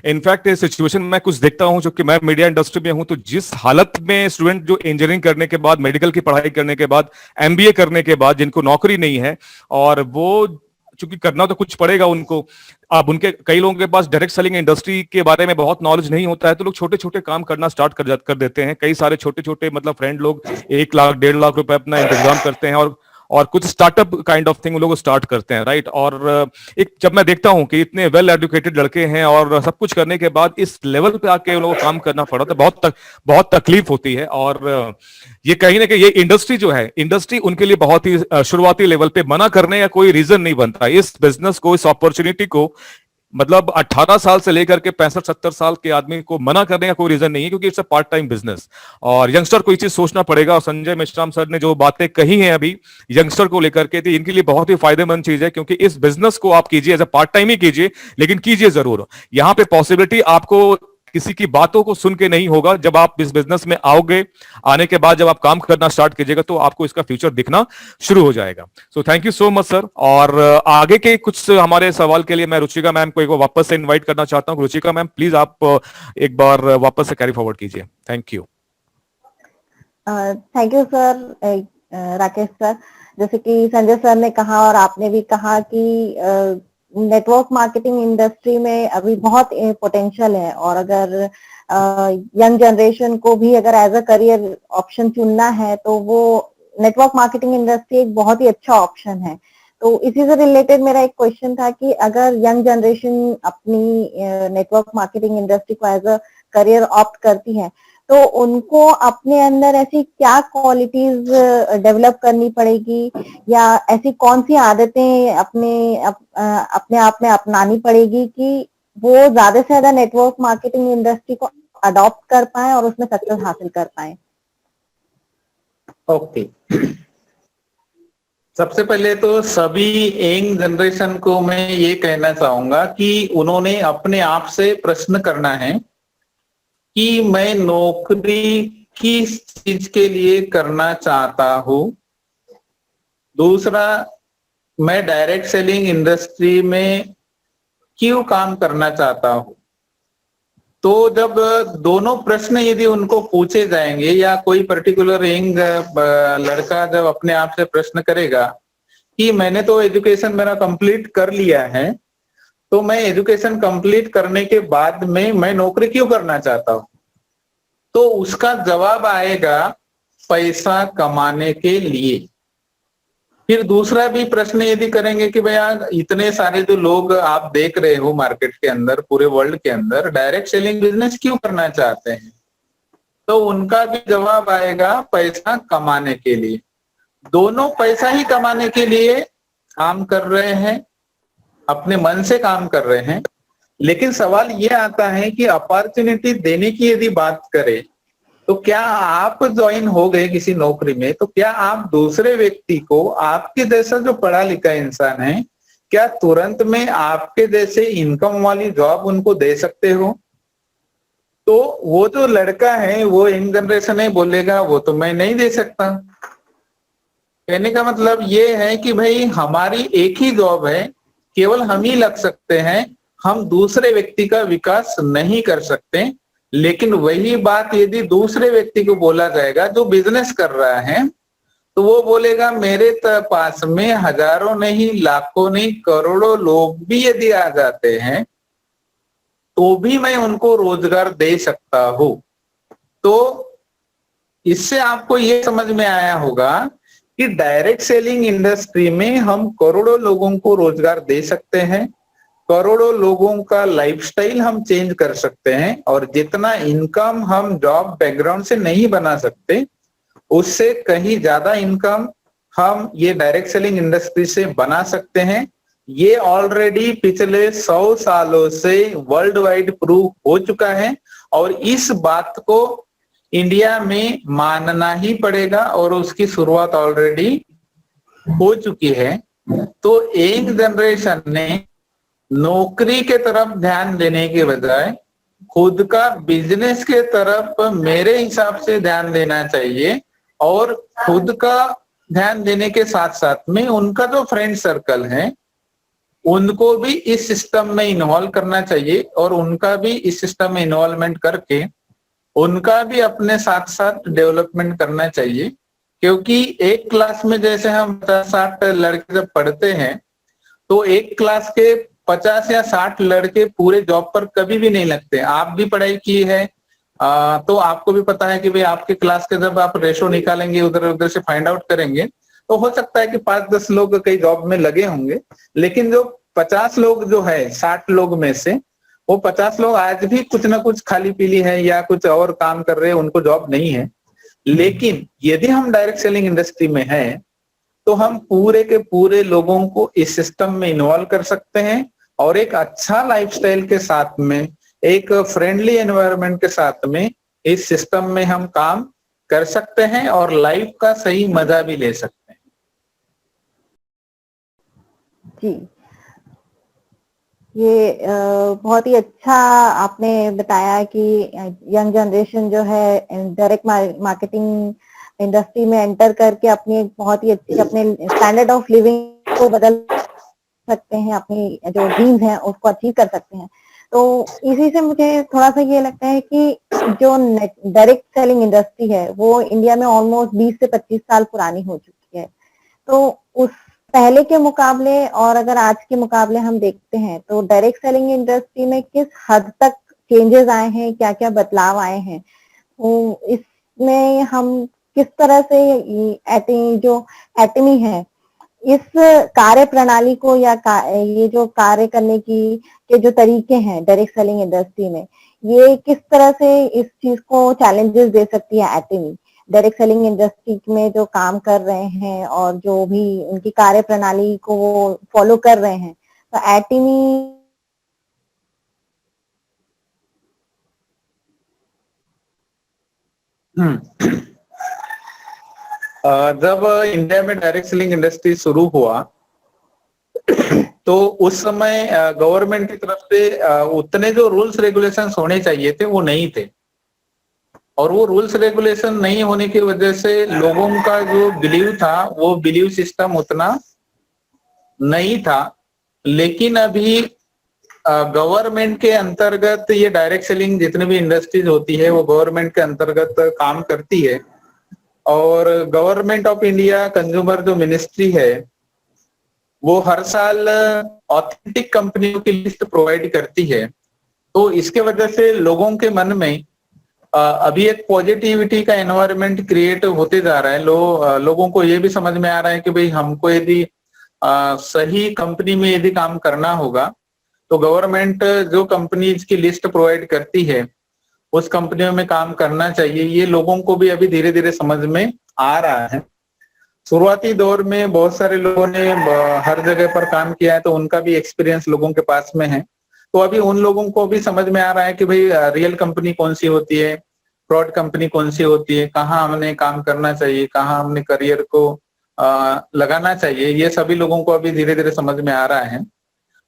इनफैक्ट सिचुएशन में कुछ देखता हूं, जो कि मैं मीडिया इंडस्ट्री में हूं, तो जिस हालत में स्टूडेंट जो इंजीनियरिंग करने के बाद, मेडिकल की पढ़ाई करने के बाद, एमबीए करने के बाद जिनको नौकरी नहीं है, और वो चूंकि करना तो कुछ पड़ेगा उनको, अब उनके कई लोगों के पास डायरेक्ट सेलिंग इंडस्ट्री के बारे में बहुत नॉलेज नहीं होता है, तो लोग छोटे छोटे काम करना स्टार्ट कर देते हैं। कई सारे छोटे छोटे मतलब फ्रेंड लोग 1 लाख 1.5 लाख रुपए अपना इंतजाम करते हैं और कुछ स्टार्टअप काइंड ऑफ थिंग लोग स्टार्ट करते हैं, राइट। और एक जब मैं देखता हूं कि इतने वेल एजुकेटेड लड़के हैं और सब कुछ करने के बाद इस लेवल पे आके उन लोगों को काम करना पड़ा, तो बहुत तकलीफ होती है। और ये कहीं ना कहीं ये इंडस्ट्री जो है, इंडस्ट्री उनके लिए बहुत ही शुरुआती लेवल पे मना करने का कोई रीजन नहीं बनता इस बिजनेस को, इस अपॉर्चुनिटी को। मतलब 18 साल से लेकर के 65-70 साल के आदमी को मना करने का कोई रीजन नहीं है, क्योंकि it's a part time business, और यंगस्टर को ये चीज सोचना पड़ेगा। और संजय मेश्राम सर ने जो बातें कही हैं अभी यंगस्टर को लेकर के, तो इनके लिए बहुत ही फायदेमंद चीज है, क्योंकि इस बिजनेस को आप कीजिए एज अ पार्ट टाइम ही कीजिए, लेकिन कीजिए जरूर। यहां पे पॉसिबिलिटी आपको किसी की बातों को सुन के नहीं होगा। जब आप इस बिजनेस में आओगे, आने के बाद जब आप काम करना स्टार्ट कीजिएगा, तो आपको इसका फ्यूचर दिखना शुरू हो जाएगा। So thank you so much sir. और आगे के कुछ हमारे सवाल के लिए मैं रुचिका मैम को एक बार वापस से इनवाइट करना चाहता हूं। रुचिका मैम प्लीज आप एक बार वापस से कैरी फॉरवर्ड कीजिए। Thank you. Thank you sir. Rakesh sir, जैसे कि संजय सर ने कहा और आपने भी कहा कि नेटवर्क मार्केटिंग इंडस्ट्री में अभी बहुत पोटेंशियल है, और अगर यंग जनरेशन को भी अगर एज अ करियर ऑप्शन चुनना है तो वो नेटवर्क मार्केटिंग इंडस्ट्री एक बहुत ही अच्छा ऑप्शन है। तो इसी से रिलेटेड मेरा एक क्वेश्चन था कि अगर यंग जनरेशन अपनी नेटवर्क मार्केटिंग इंडस्ट्री को एज अ करियर ऑप्ट करती है, तो उनको अपने अंदर ऐसी क्या क्वालिटीज डेवलप करनी पड़ेगी, या ऐसी कौन सी आदतें अपने आप में अपनानी पड़ेगी कि वो ज्यादा से ज्यादा नेटवर्क मार्केटिंग इंडस्ट्री को अडॉप्ट कर पाए और उसमें सक्सेस हासिल कर पाए? ओके, सबसे पहले तो सभी यंग जनरेशन को मैं ये कहना चाहूंगा कि उन्होंने अपने आप से प्रश्न करना है कि मैं नौकरी किस चीज के लिए करना चाहता हूं। दूसरा, मैं डायरेक्ट सेलिंग इंडस्ट्री में क्यों काम करना चाहता हूं। तो जब दोनों प्रश्न यदि उनको पूछे जाएंगे या कोई पर्टिकुलर यंग लड़का जब अपने आप से प्रश्न करेगा कि मैंने तो एजुकेशन मेरा कंप्लीट कर लिया है, तो मैं एजुकेशन कंप्लीट करने के बाद में मैं नौकरी क्यों करना चाहता हूं, तो उसका जवाब आएगा पैसा कमाने के लिए। फिर दूसरा भी प्रश्न यदि करेंगे कि भैया इतने सारे जो लोग आप देख रहे हो मार्केट के अंदर, पूरे वर्ल्ड के अंदर डायरेक्ट सेलिंग बिजनेस क्यों करना चाहते हैं, तो उनका भी जवाब आएगा पैसा कमाने के लिए। दोनों पैसा ही कमाने के लिए काम कर रहे हैं, अपने मन से काम कर रहे हैं। लेकिन सवाल ये आता है कि अपॉर्चुनिटी देने की यदि बात करें, तो क्या आप ज्वाइन हो गए किसी नौकरी में, तो क्या आप दूसरे व्यक्ति को, आपके जैसा जो पढ़ा लिखा इंसान है, क्या तुरंत में आपके जैसे इनकम वाली जॉब उनको दे सकते हो। तो वो जो लड़का है, वो यंग जनरेशन है, बोलेगा वो तो मैं नहीं दे सकता। कहने का मतलब ये है कि भाई हमारी एक ही जॉब है, केवल हम ही लग सकते हैं, हम दूसरे व्यक्ति का विकास नहीं कर सकते। लेकिन वही बात यदि दूसरे व्यक्ति को बोला जाएगा जो बिजनेस कर रहा है, तो वो बोलेगा मेरे पास में हजारों नहीं, लाखों नहीं, करोड़ों लोग भी यदि आ जाते हैं तो भी मैं उनको रोजगार दे सकता हूं। तो इससे आपको ये समझ में आया होगा कि डायरेक्ट सेलिंग इंडस्ट्री में हम करोड़ों लोगों को रोजगार दे सकते हैं, करोड़ों लोगों का लाइफस्टाइल हम चेंज कर सकते हैं, और जितना इनकम हम जॉब बैकग्राउंड से नहीं बना सकते, उससे कहीं ज्यादा इनकम हम ये डायरेक्ट सेलिंग इंडस्ट्री से बना सकते हैं। ये ऑलरेडी पिछले 100 सालों से वर्ल्ड वाइड प्रूव हो चुका है, और इस बात को इंडिया में मानना ही पड़ेगा, और उसकी शुरुआत ऑलरेडी हो चुकी है। तो एक जनरेशन ने नौकरी के तरफ ध्यान देने के बजाय खुद का बिजनेस के तरफ मेरे हिसाब से ध्यान देना चाहिए, और खुद का ध्यान देने के साथ साथ में उनका जो फ्रेंड सर्कल है उनको भी इस सिस्टम में इन्वॉल्व करना चाहिए, और उनका भी इस सिस्टम में इन्वॉल्वमेंट करके उनका भी अपने साथ साथ डेवलपमेंट करना चाहिए। क्योंकि एक क्लास में जैसे हम 50-60 लड़के जब पढ़ते हैं, तो एक क्लास के 50 या 60 लड़के पूरे जॉब पर कभी भी नहीं लगते। आप भी पढ़ाई की है तो आपको भी पता है कि भाई आपके क्लास के जब आप रेशो निकालेंगे, उधर उधर से फाइंड आउट करेंगे, तो हो सकता है कि 5-10 लोग कई जॉब में लगे होंगे। लेकिन जो 50 लोग जो है 60 लोग में से, वो 50 लोग आज भी कुछ ना कुछ खाली पीली है या कुछ और काम कर रहे हैं, उनको जॉब नहीं है। लेकिन यदि हम डायरेक्ट सेलिंग इंडस्ट्री में हैं, तो हम पूरे के पूरे लोगों को इस सिस्टम में इन्वॉल्व कर सकते हैं, और एक अच्छा लाइफस्टाइल के साथ में, एक फ्रेंडली एनवायरनमेंट के साथ में इस सिस्टम में हम काम कर सकते हैं, और लाइफ का सही मजा भी ले सकते हैं। जी, ये बहुत ही अच्छा आपने बताया कि यंग जनरेशन जो है डायरेक्ट मार्केटिंग इंडस्ट्री में एंटर करके अपनी एक बहुत ही अच्छी अपने स्टैंडर्ड ऑफ लिविंग को बदल सकते हैं, अपनी जो ड्रीम्स हैं उसको अचीव कर सकते हैं। तो इसी से मुझे थोड़ा सा ये लगता है कि जो डायरेक्ट सेलिंग इंडस्ट्री है वो इंडिया में ऑलमोस्ट 20 से 25 साल पुरानी हो चुकी है। तो उस पहले के मुकाबले और अगर आज के मुकाबले हम देखते हैं तो डायरेक्ट सेलिंग इंडस्ट्री में किस हद तक चेंजेस आए हैं, क्या क्या बदलाव आए हैं, तो इसमें हम किस तरह से जो एटमी है इस कार्य प्रणाली को या ये जो कार्य करने की के जो तरीके हैं डायरेक्ट सेलिंग इंडस्ट्री में, ये किस तरह से इस चीज को चैलेंजेस दे सकती है एटमी डायरेक्ट सेलिंग इंडस्ट्री में जो काम कर रहे हैं और जो भी उनकी कार्य प्रणाली को वो फॉलो कर रहे हैं। तो एटमी जब इंडिया में डायरेक्ट सेलिंग इंडस्ट्री शुरू हुआ तो उस समय गवर्नमेंट की तरफ से उतने जो रूल्स रेगुलेशंस होने चाहिए थे वो नहीं थे। और वो रूल्स रेगुलेशन नहीं होने की वजह से लोगों का जो बिलीव था वो बिलीव सिस्टम उतना नहीं था। लेकिन अभी गवर्नमेंट के अंतर्गत ये डायरेक्ट सेलिंग जितनी भी इंडस्ट्रीज होती है वो गवर्नमेंट के अंतर्गत काम करती है, और गवर्नमेंट ऑफ इंडिया कंज्यूमर जो मिनिस्ट्री है वो हर साल ऑथेंटिक कंपनियों की लिस्ट प्रोवाइड करती है। तो इसके वजह से लोगों के मन में अभी एक पॉजिटिविटी का एनवायरनमेंट क्रिएट होते जा रहा है। लोगों को ये भी समझ में आ रहा है कि भाई हमको यदि सही कंपनी में यदि काम करना होगा तो गवर्नमेंट जो कंपनीज की लिस्ट प्रोवाइड करती है उस कंपनियों में काम करना चाहिए। ये लोगों को भी अभी धीरे धीरे समझ में आ रहा है। शुरुआती दौर में बहुत सारे लोगों ने हर जगह पर काम किया है तो उनका भी एक्सपीरियंस लोगों के पास में है। तो अभी उन लोगों को भी समझ में आ रहा है कि भाई रियल कंपनी कौन सी होती है, फ्रॉड कंपनी कौन सी होती है, कहाँ हमने काम करना चाहिए, कहाँ हमने करियर को लगाना चाहिए, ये सभी लोगों को अभी धीरे धीरे समझ में आ रहा है।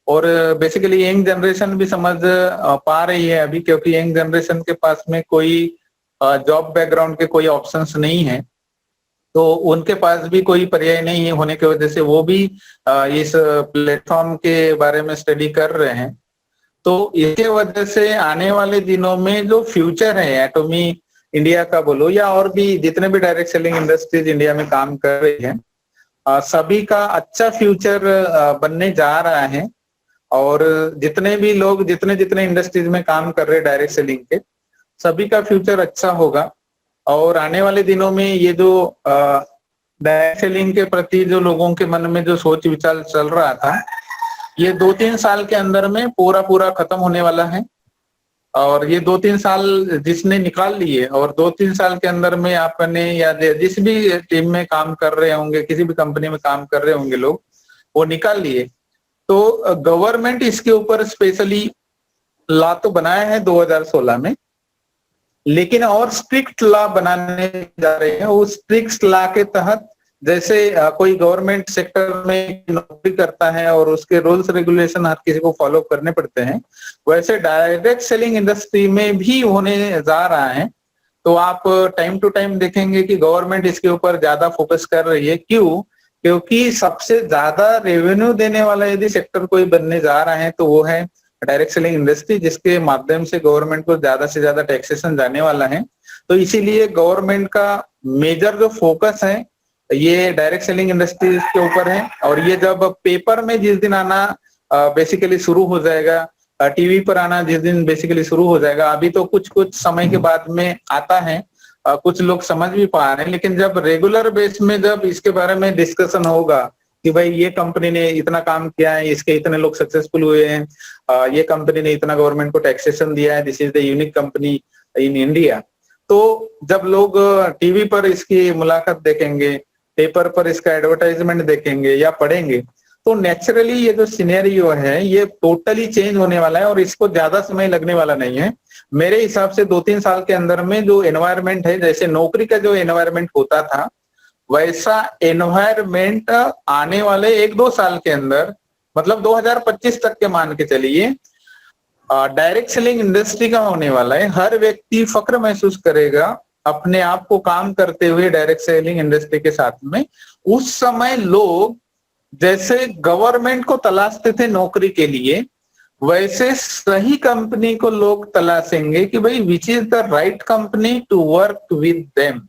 और बेसिकली यंग जनरेशन भी समझ पा रही है अभी, क्योंकि यंग जनरेशन के पास में कोई जॉब बैकग्राउंड के कोई ऑप्शंस नहीं है, तो उनके पास भी कोई पर्याय नहीं है होने की वजह से वो भी इस प्लेटफॉर्म के बारे में स्टडी कर रहे हैं। तो इसके वजह से आने वाले दिनों में जो फ्यूचर है एटॉमी इंडिया का बोलो या और भी जितने भी डायरेक्ट सेलिंग इंडस्ट्रीज इंडिया में काम कर रही है, सभी का अच्छा फ्यूचर बनने जा रहा है। और जितने भी लोग जितने जितने इंडस्ट्रीज में काम कर रहे हैं डायरेक्ट सेलिंग के, सभी का फ्यूचर अच्छा होगा। और आने वाले दिनों में ये जो डायरेक्ट सेलिंग के प्रति जो लोगों के मन में जो सोच विचार चल रहा था, ये 2-3 साल के अंदर में पूरा पूरा खत्म होने वाला है। और ये 2-3 साल जिसने निकाल लिए और 2-3 साल के अंदर में आपने या जिस भी टीम में काम कर रहे होंगे, किसी भी कंपनी में काम कर रहे होंगे लोग, वो निकाल लिए। तो गवर्नमेंट इसके ऊपर स्पेशली लॉ तो बनाया है 2016 में, लेकिन और स्ट्रिक्ट लॉ बनाने जा रहे हैं। उस स्ट्रिक्ट लॉ के तहत जैसे कोई गवर्नमेंट सेक्टर में नौकरी करता है और उसके रूल्स रेगुलेशन हर किसी को फॉलो करने पड़ते हैं, वैसे डायरेक्ट सेलिंग इंडस्ट्री में भी होने जा रहा है। तो आप टाइम टू टाइम देखेंगे कि गवर्नमेंट इसके ऊपर ज्यादा फोकस कर रही है। क्यों? क्योंकि सबसे ज्यादा रेवेन्यू देने वाला यदि सेक्टर कोई बनने जा रहा है तो वो है डायरेक्ट सेलिंग इंडस्ट्री, जिसके माध्यम से गवर्नमेंट को ज्यादा से ज्यादा टैक्सेशन जाने वाला है। तो इसीलिए गवर्नमेंट का मेजर जो फोकस है ये डायरेक्ट सेलिंग इंडस्ट्रीज के ऊपर है। और ये जब पेपर में जिस दिन आना बेसिकली शुरू हो जाएगा, टीवी पर आना जिस दिन बेसिकली शुरू हो जाएगा, अभी तो कुछ कुछ समय के बाद में आता है, कुछ लोग समझ भी पा रहे हैं, लेकिन जब रेगुलर बेस में जब इसके बारे में डिस्कशन होगा कि भाई ये कंपनी ने इतना काम किया है, इसके इतने लोग सक्सेसफुल हुए हैं, ये कंपनी ने इतना गवर्नमेंट को टैक्सेशन दिया है, this is the unique company in India, तो जब लोग टीवी पर इसकी मुलाकात देखेंगे, पेपर पर इसका एडवर्टाइजमेंट देखेंगे या पढ़ेंगे, तो नेचुरली ये जो सिनेरियो है ये टोटली चेंज होने वाला है और इसको ज्यादा समय लगने वाला नहीं है। मेरे हिसाब से 2-3 साल के अंदर में जो एनवायरनमेंट है, जैसे नौकरी का जो एनवायरनमेंट होता था, वैसा एनवायरनमेंट आने वाले 1-2 साल के अंदर, मतलब 2025 तक के मान के चलिए, डायरेक्ट सेलिंग इंडस्ट्री का होने वाला है। हर व्यक्ति फक्र महसूस करेगा अपने आप को काम करते हुए डायरेक्ट सेलिंग इंडस्ट्री के साथ में। उस समय लोग जैसे गवर्नमेंट को तलाशते थे नौकरी के लिए, वैसे सही कंपनी को लोग तलाशेंगे कि भाई which is the right company to work with them.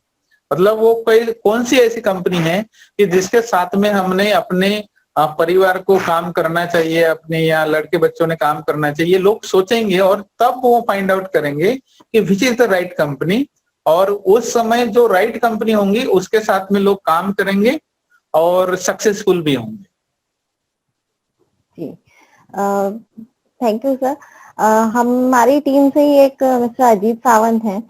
मतलब वो कौन सी ऐसी कंपनी है कि जिसके साथ में हमने अपने परिवार को काम करना चाहिए, अपने या लड़के बच्चों ने काम करना चाहिए, लोग सोचेंगे और तब वो फाइंड आउट करेंगे कि विच इज द राइट कंपनी। और उस समय जो राइट कंपनी होंगी उसके साथ में लोग काम करेंगे और सक्सेसफुल भी होंगे। जी, थैंक यू सर। हमारी टीम से ही एक मिस्टर अजीत सावंत हैं,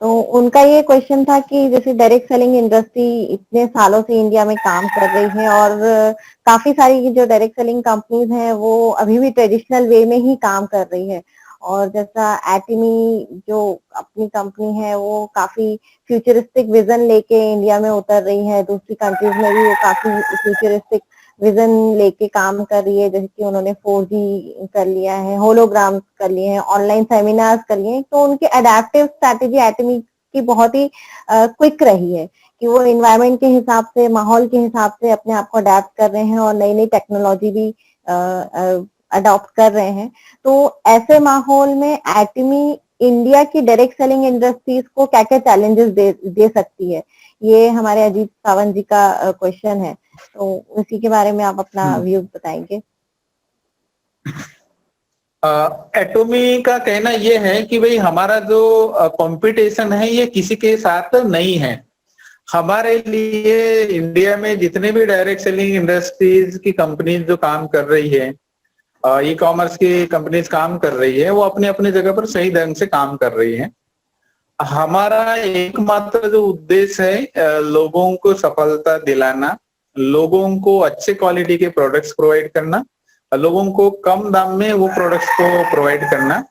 तो उनका ये क्वेश्चन था कि जैसे डायरेक्ट सेलिंग इंडस्ट्री इतने सालों से इंडिया में काम कर रही है और काफी सारी जो डायरेक्ट सेलिंग कंपनीज हैं वो अभी भी ट्रेडिशनल वे में ही काम कर रही है, और जैसा एटमी जो अपनी कंपनी है वो काफी फ्यूचरिस्टिक विजन लेके इंडिया में उतर रही है, दूसरी कंट्रीज में भी वो काफी फ्यूचरिस्टिक विजन लेके काम कर रही है, जैसे कि उन्होंने 4G कर लिया है, होलोग्राम कर लिए हैं, ऑनलाइन सेमिनार्स कर लिए हैं। तो उनके अडेप्टिव स्ट्रैटेजी एटमी की बहुत ही क्विक रही है कि वो एनवायरनमेंट के हिसाब से, माहौल के हिसाब से अपने आप को अडेप्ट कर रहे हैं और नई नई टेक्नोलॉजी भी अडॉप्ट कर रहे हैं। तो ऐसे माहौल में एटमी इंडिया की डायरेक्ट सेलिंग इंडस्ट्रीज को क्या क्या चैलेंजेस दे सकती है, ये हमारे अजीत सावंत जी का क्वेश्चन है, तो उसी के बारे में आप अपना व्यू बताएंगे। एटोमी का कहना ये है कि भाई हमारा जो कंपटीशन है ये किसी के साथ नहीं है। हमारे लिए इंडिया में जितने भी डायरेक्ट सेलिंग इंडस्ट्रीज की कंपनीज जो काम कर रही है, ई कॉमर्स की कंपनीज काम कर रही है, वो अपने अपने जगह पर सही ढंग से काम कर रही है। हमारा एकमात्र जो उद्देश्य है लोगों को सफलता दिलाना, लोगों को अच्छे क्वालिटी के प्रोडक्ट्स प्रोवाइड करना, लोगों को कम दाम में वो प्रोडक्ट्स को प्रोवाइड करना,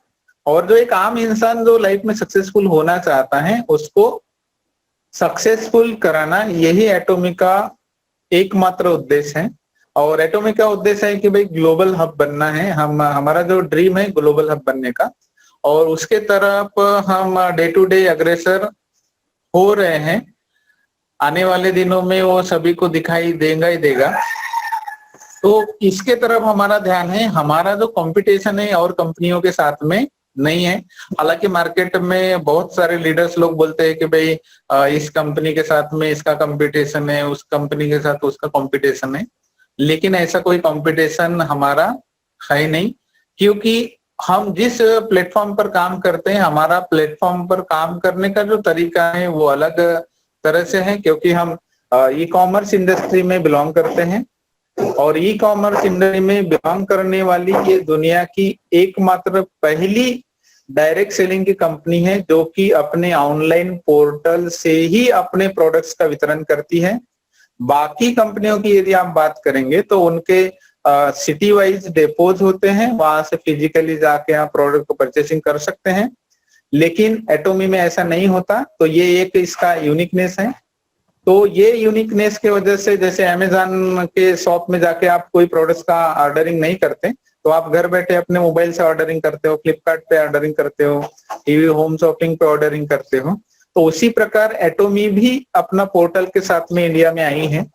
और जो एक आम इंसान जो लाइफ में सक्सेसफुल होना चाहता है उसको सक्सेसफुल कराना, यही एटोमी का एकमात्र उद्देश्य है। और एटोमी का उद्देश्य है कि भाई ग्लोबल हब बनना है, हमारा जो ड्रीम है ग्लोबल हब बनने का, और उसके तरफ हम डे टू डे अग्रसर हो रहे हैं। आने वाले दिनों में वो सभी को दिखाई देगा ही देगा। तो इसके तरफ हमारा ध्यान है। हमारा जो कंपटीशन है और कंपनियों के साथ में नहीं है। हालांकि मार्केट में बहुत सारे लीडर्स लोग बोलते हैं कि भाई इस कंपनी के साथ में इसका कंपटीशन है, उस कंपनी के साथ उसका कंपटीशन है, लेकिन ऐसा कोई कंपटीशन हमारा है नहीं, क्योंकि हम जिस प्लेटफॉर्म पर काम करते हैं, हमारा प्लेटफॉर्म पर काम करने का जो तरीका है वो अलग तरह से है, क्योंकि हम ई कॉमर्स इंडस्ट्री में बिलोंग करते हैं, और ई कॉमर्स इंडस्ट्री में बिलोंग करने वाली ये दुनिया की एकमात्र पहली डायरेक्ट सेलिंग की कंपनी है जो कि अपने ऑनलाइन पोर्टल से ही अपने प्रोडक्ट्स का वितरण करती है। बाकी कंपनियों की यदि आप बात करेंगे तो उनके सिटी वाइज डेपोज होते हैं, वहां से फिजिकली जाके आप प्रोडक्ट को परचेसिंग कर सकते हैं, लेकिन एटोमी में ऐसा नहीं होता। तो ये एक इसका यूनिकनेस है। तो ये यूनिकनेस की वजह से, जैसे अमेजन के शॉप में जाके आप कोई प्रोडक्ट्स का ऑर्डरिंग नहीं करते, तो आप घर बैठे अपने मोबाइल से ऑर्डरिंग करते हो, फ्लिपकार्ट पे ऑर्डरिंग करते हो, टीवी होम शॉपिंग पे ऑर्डरिंग करते हो। तो उसी प्रकार एटोमी भी अपना पोर्टल के साथ में इंडिया में आई है,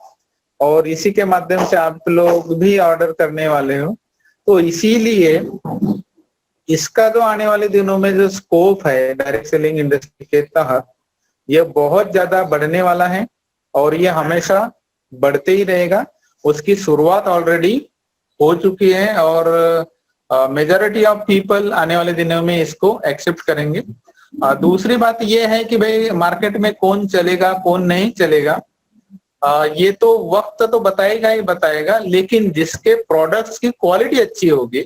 और इसी के माध्यम से आप लोग भी ऑर्डर करने वाले हो। तो इसीलिए इसका जो आने वाले दिनों में जो स्कोप है डायरेक्ट सेलिंग इंडस्ट्री के तहत, ये बहुत ज्यादा बढ़ने वाला है, और ये हमेशा बढ़ते ही रहेगा। उसकी शुरुआत ऑलरेडी हो चुकी है, और मेजॉरिटी ऑफ पीपल आने वाले दिनों में इसको एक्सेप्ट करेंगे। दूसरी बात ये है कि भाई मार्केट में कौन चलेगा कौन नहीं चलेगा, ये तो वक्त तो बताएगा ही बताएगा, लेकिन जिसके प्रोडक्ट्स की क्वालिटी अच्छी होगी,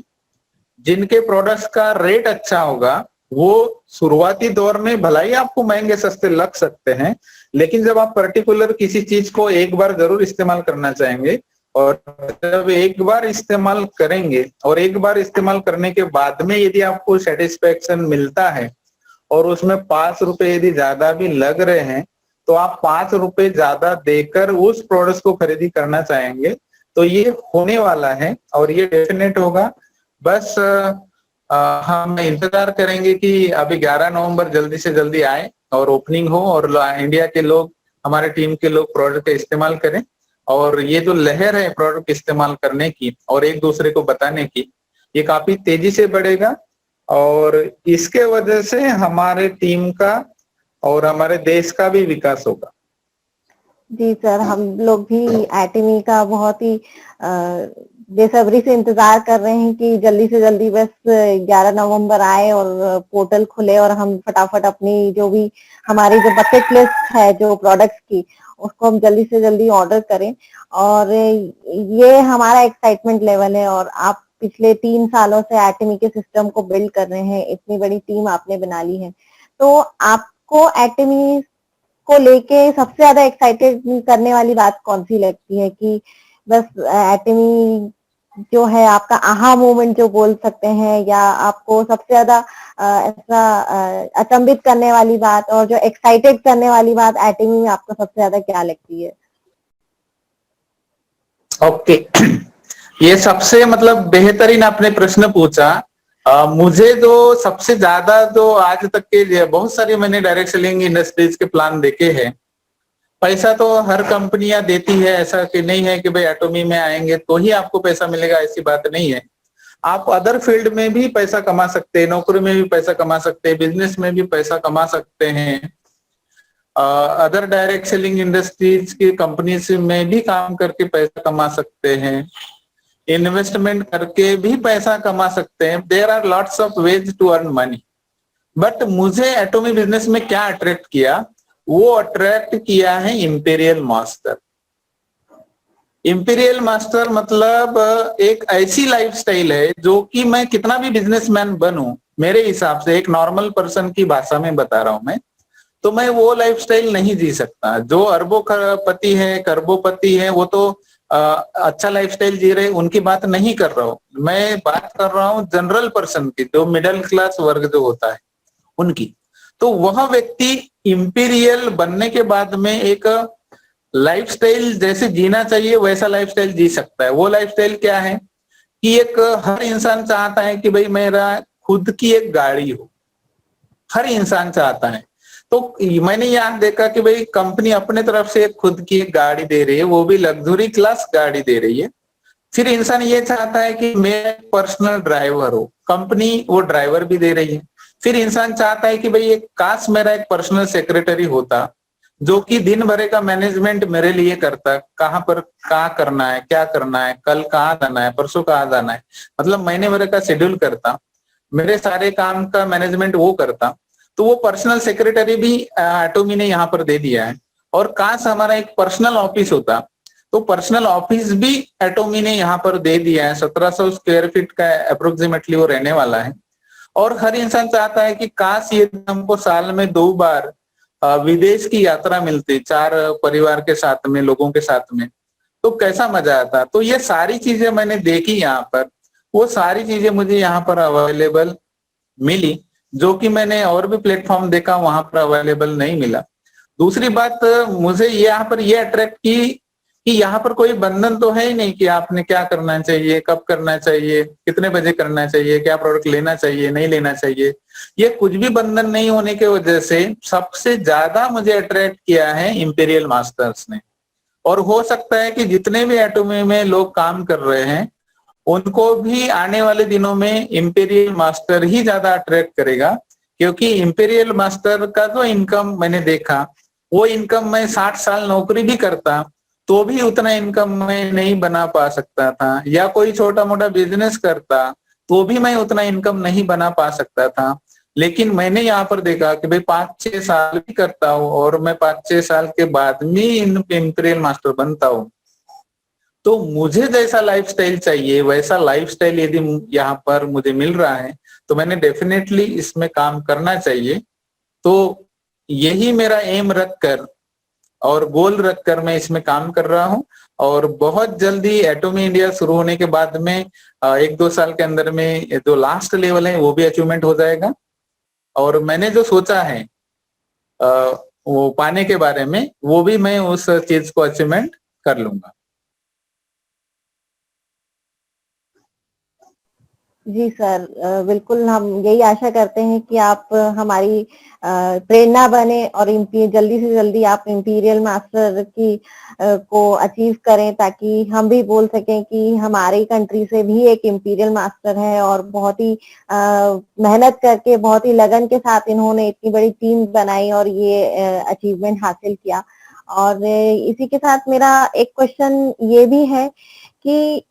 जिनके प्रोडक्ट्स का रेट अच्छा होगा, वो शुरुआती दौर में भला ही आपको महंगे सस्ते लग सकते हैं, लेकिन जब आप पर्टिकुलर किसी चीज को एक बार जरूर इस्तेमाल करना चाहेंगे, और जब एक बार इस्तेमाल करेंगे और एक बार इस्तेमाल करने के बाद में यदि आपको सेटिस्फेक्शन मिलता है और उसमें 5 रुपए यदि ज्यादा भी लग रहे हैं, तो आप 5 रुपए ज्यादा देकर उस प्रोडक्ट को खरीदी करना चाहेंगे। तो ये होने वाला है और ये डेफिनेट होगा। बस हम इंतजार करेंगे कि अभी 11 नवंबर जल्दी से जल्दी आए और ओपनिंग हो, और इंडिया के लोग, हमारे टीम के लोग प्रोडक्ट का इस्तेमाल करें, और ये जो लहर है प्रोडक्ट इस्तेमाल करने की और एक दूसरे को बताने की, ये काफी तेजी से बढ़ेगा, और इसके वजह से हमारे टीम का और हमारे देश का भी विकास होगा। जी सर, हम लोग भी एटमी का बहुत ही बेसब्री से इंतजार कर रहे हैं कि जल्दी से जल्दी बस 11 नवंबर आए और पोर्टल खुले और हम फटाफट अपनी जो भी हमारी जो बकेट लिस्ट है जो प्रोडक्ट्स की, उसको हम जल्दी से जल्दी ऑर्डर करें। और ये हमारा एक्साइटमेंट लेवल है। और आप पिछले 3 सालों से एटमी के सिस्टम को बिल्ड कर रहे हैं, इतनी बड़ी टीम आपने बना ली है, तो आपको एटमी को लेके सबसे ज्यादा एक्साइटेड करने वाली बात कौन सी लगती है कि बस एटमी जो है आपका आहा मोमेंट जो बोल सकते हैं, या आपको सबसे ज्यादा ऐसा अचंभित करने वाली बात और जो एक्साइटेड करने वाली बात एटमी में आपको सबसे ज्यादा क्या लगती है? ओके, ये सबसे मतलब बेहतरीन आपने प्रश्न पूछा। मुझे जो सबसे ज्यादा जो आज तक के बहुत सारी मैंने डायरेक्ट सेलिंग इंडस्ट्रीज के प्लान देखे हैं। पैसा तो हर कंपनियां देती है, ऐसा कि नहीं है कि भाई एटोमी में आएंगे तो ही आपको पैसा मिलेगा, ऐसी बात नहीं है। आप अदर फील्ड में भी पैसा कमा सकते हैं, नौकरी में भी पैसा कमा सकते हैं, बिजनेस में भी पैसा कमा सकते हैं, अदर डायरेक्ट सेलिंग इंडस्ट्रीज की कंपनीज में भी काम करके पैसा कमा सकते हैं, इन्वेस्टमेंट करके भी पैसा कमा सकते हैं। There are lots of ways to earn money. But मुझे एटोमी बिजनेस में क्या अट्रैक्ट किया, वो अट्रैक्ट किया है इंपीरियल मास्टर। इंपीरियल मास्टर मतलब एक ऐसी लाइफस्टाइल है जो कि मैं कितना भी बिजनेसमैन बनूं, मेरे हिसाब से एक नॉर्मल पर्सन की भाषा में बता रहा हूं मैं, तो मैं वो लाइफस्टाइल नहीं जी सकता। जो अरबोपति है, करोड़पति है, वो तो अच्छा लाइफस्टाइल जी रहे, उनकी बात नहीं कर रहा हूँ। मैं बात कर रहा हूँ जनरल पर्सन की, जो मिडिल क्लास वर्ग जो होता है उनकी। तो वह व्यक्ति इंपीरियल बनने के बाद में एक लाइफस्टाइल जैसे जीना चाहिए वैसा लाइफस्टाइल जी सकता है। वो लाइफस्टाइल क्या है कि एक हर इंसान चाहता है कि भाई मेरा खुद की एक गाड़ी हो, हर इंसान चाहता है। तो मैंने यहाँ देखा कि भाई कंपनी अपने तरफ से खुद की एक गाड़ी दे रही है, वो भी लग्जरी क्लास गाड़ी दे रही है। फिर इंसान ये चाहता है कि मैं पर्सनल ड्राइवर हो, कंपनी वो ड्राइवर भी दे रही है। फिर इंसान चाहता है कि भाई एक काश मेरा एक पर्सनल सेक्रेटरी होता जो कि दिन भर का मैनेजमेंट मेरे लिए करता, कहाँ पर क्या करना है, क्या करना है, कल कहाँ जाना है, परसों कहाँ जाना है, मतलब महीने भर का शेड्यूल करता, मेरे सारे काम का मैनेजमेंट वो करता। तो वो पर्सनल सेक्रेटरी भी एटोमी ने यहाँ पर दे दिया है। और काश हमारा एक पर्सनल ऑफिस होता, तो पर्सनल ऑफिस भी एटोमी ने यहाँ पर दे दिया है। 1700 स्क्वायर फीट का अप्रोक्सीमेटली वो रहने वाला है। और हर इंसान चाहता है कि काश ये हमको साल में 2 बार विदेश की यात्रा मिलती, 4 परिवार के साथ में, लोगों के साथ में, तो कैसा मजा आता। तो ये सारी चीजें मैंने देखी यहाँ पर, वो सारी चीजें मुझे यहाँ पर अवेलेबल मिली, जो कि मैंने और भी प्लेटफॉर्म देखा वहां पर अवेलेबल नहीं मिला। दूसरी बात मुझे यहाँ पर ये अट्रैक्ट की कि यहाँ पर कोई बंधन तो है ही नहीं कि आपने क्या करना चाहिए, कब करना चाहिए, कितने बजे करना चाहिए, क्या प्रोडक्ट लेना चाहिए, नहीं लेना चाहिए, ये कुछ भी बंधन नहीं होने की वजह से सबसे ज्यादा मुझे अट्रैक्ट किया है इंपीरियल मास्टर्स ने। और हो सकता है कि जितने भी एटोमी में लोग काम कर रहे हैं उनको भी आने वाले दिनों में इंपीरियल मास्टर ही ज्यादा अट्रैक्ट करेगा, क्योंकि इंपीरियल मास्टर का जो इनकम मैंने देखा, वो इनकम मैं 60 साल नौकरी भी करता तो भी उतना इनकम मैं नहीं बना पा सकता था, या कोई छोटा मोटा बिजनेस करता तो भी मैं उतना इनकम नहीं बना पा सकता था। लेकिन मैंने यहाँ पर देखा कि भाई 5-6 साल भी करता हूँ और मैं 5-6 साल के बाद में इंपीरियल मास्टर बनता हूँ। तो मुझे जैसा लाइफस्टाइल चाहिए वैसा लाइफस्टाइल यदि यहाँ पर मुझे मिल रहा है तो मैंने डेफिनेटली इसमें काम करना चाहिए। तो यही मेरा एम रखकर और गोल रखकर मैं इसमें काम कर रहा हूँ। और बहुत जल्दी एटोमी इंडिया शुरू होने के बाद में 1-2 साल के अंदर में जो लास्ट लेवल है वो भी अचीवमेंट हो जाएगा। और मैंने जो सोचा है वो पाने के बारे में, वो भी मैं उस चीज को अचीवमेंट कर लूंगा। जी सर, बिल्कुल हम यही आशा करते हैं कि आप हमारी प्रेरणा बने और जल्दी से जल्दी आप इंपीरियल मास्टर की को अचीव करें, ताकि हम भी बोल सकें कि हमारी कंट्री से भी एक इंपीरियल मास्टर है और बहुत ही मेहनत करके, बहुत ही लगन के साथ इन्होंने इतनी बड़ी टीम बनाई और ये अचीवमेंट हासिल किया। और इसी के साथ मेरा एक क्वेश्चन ये भी है कि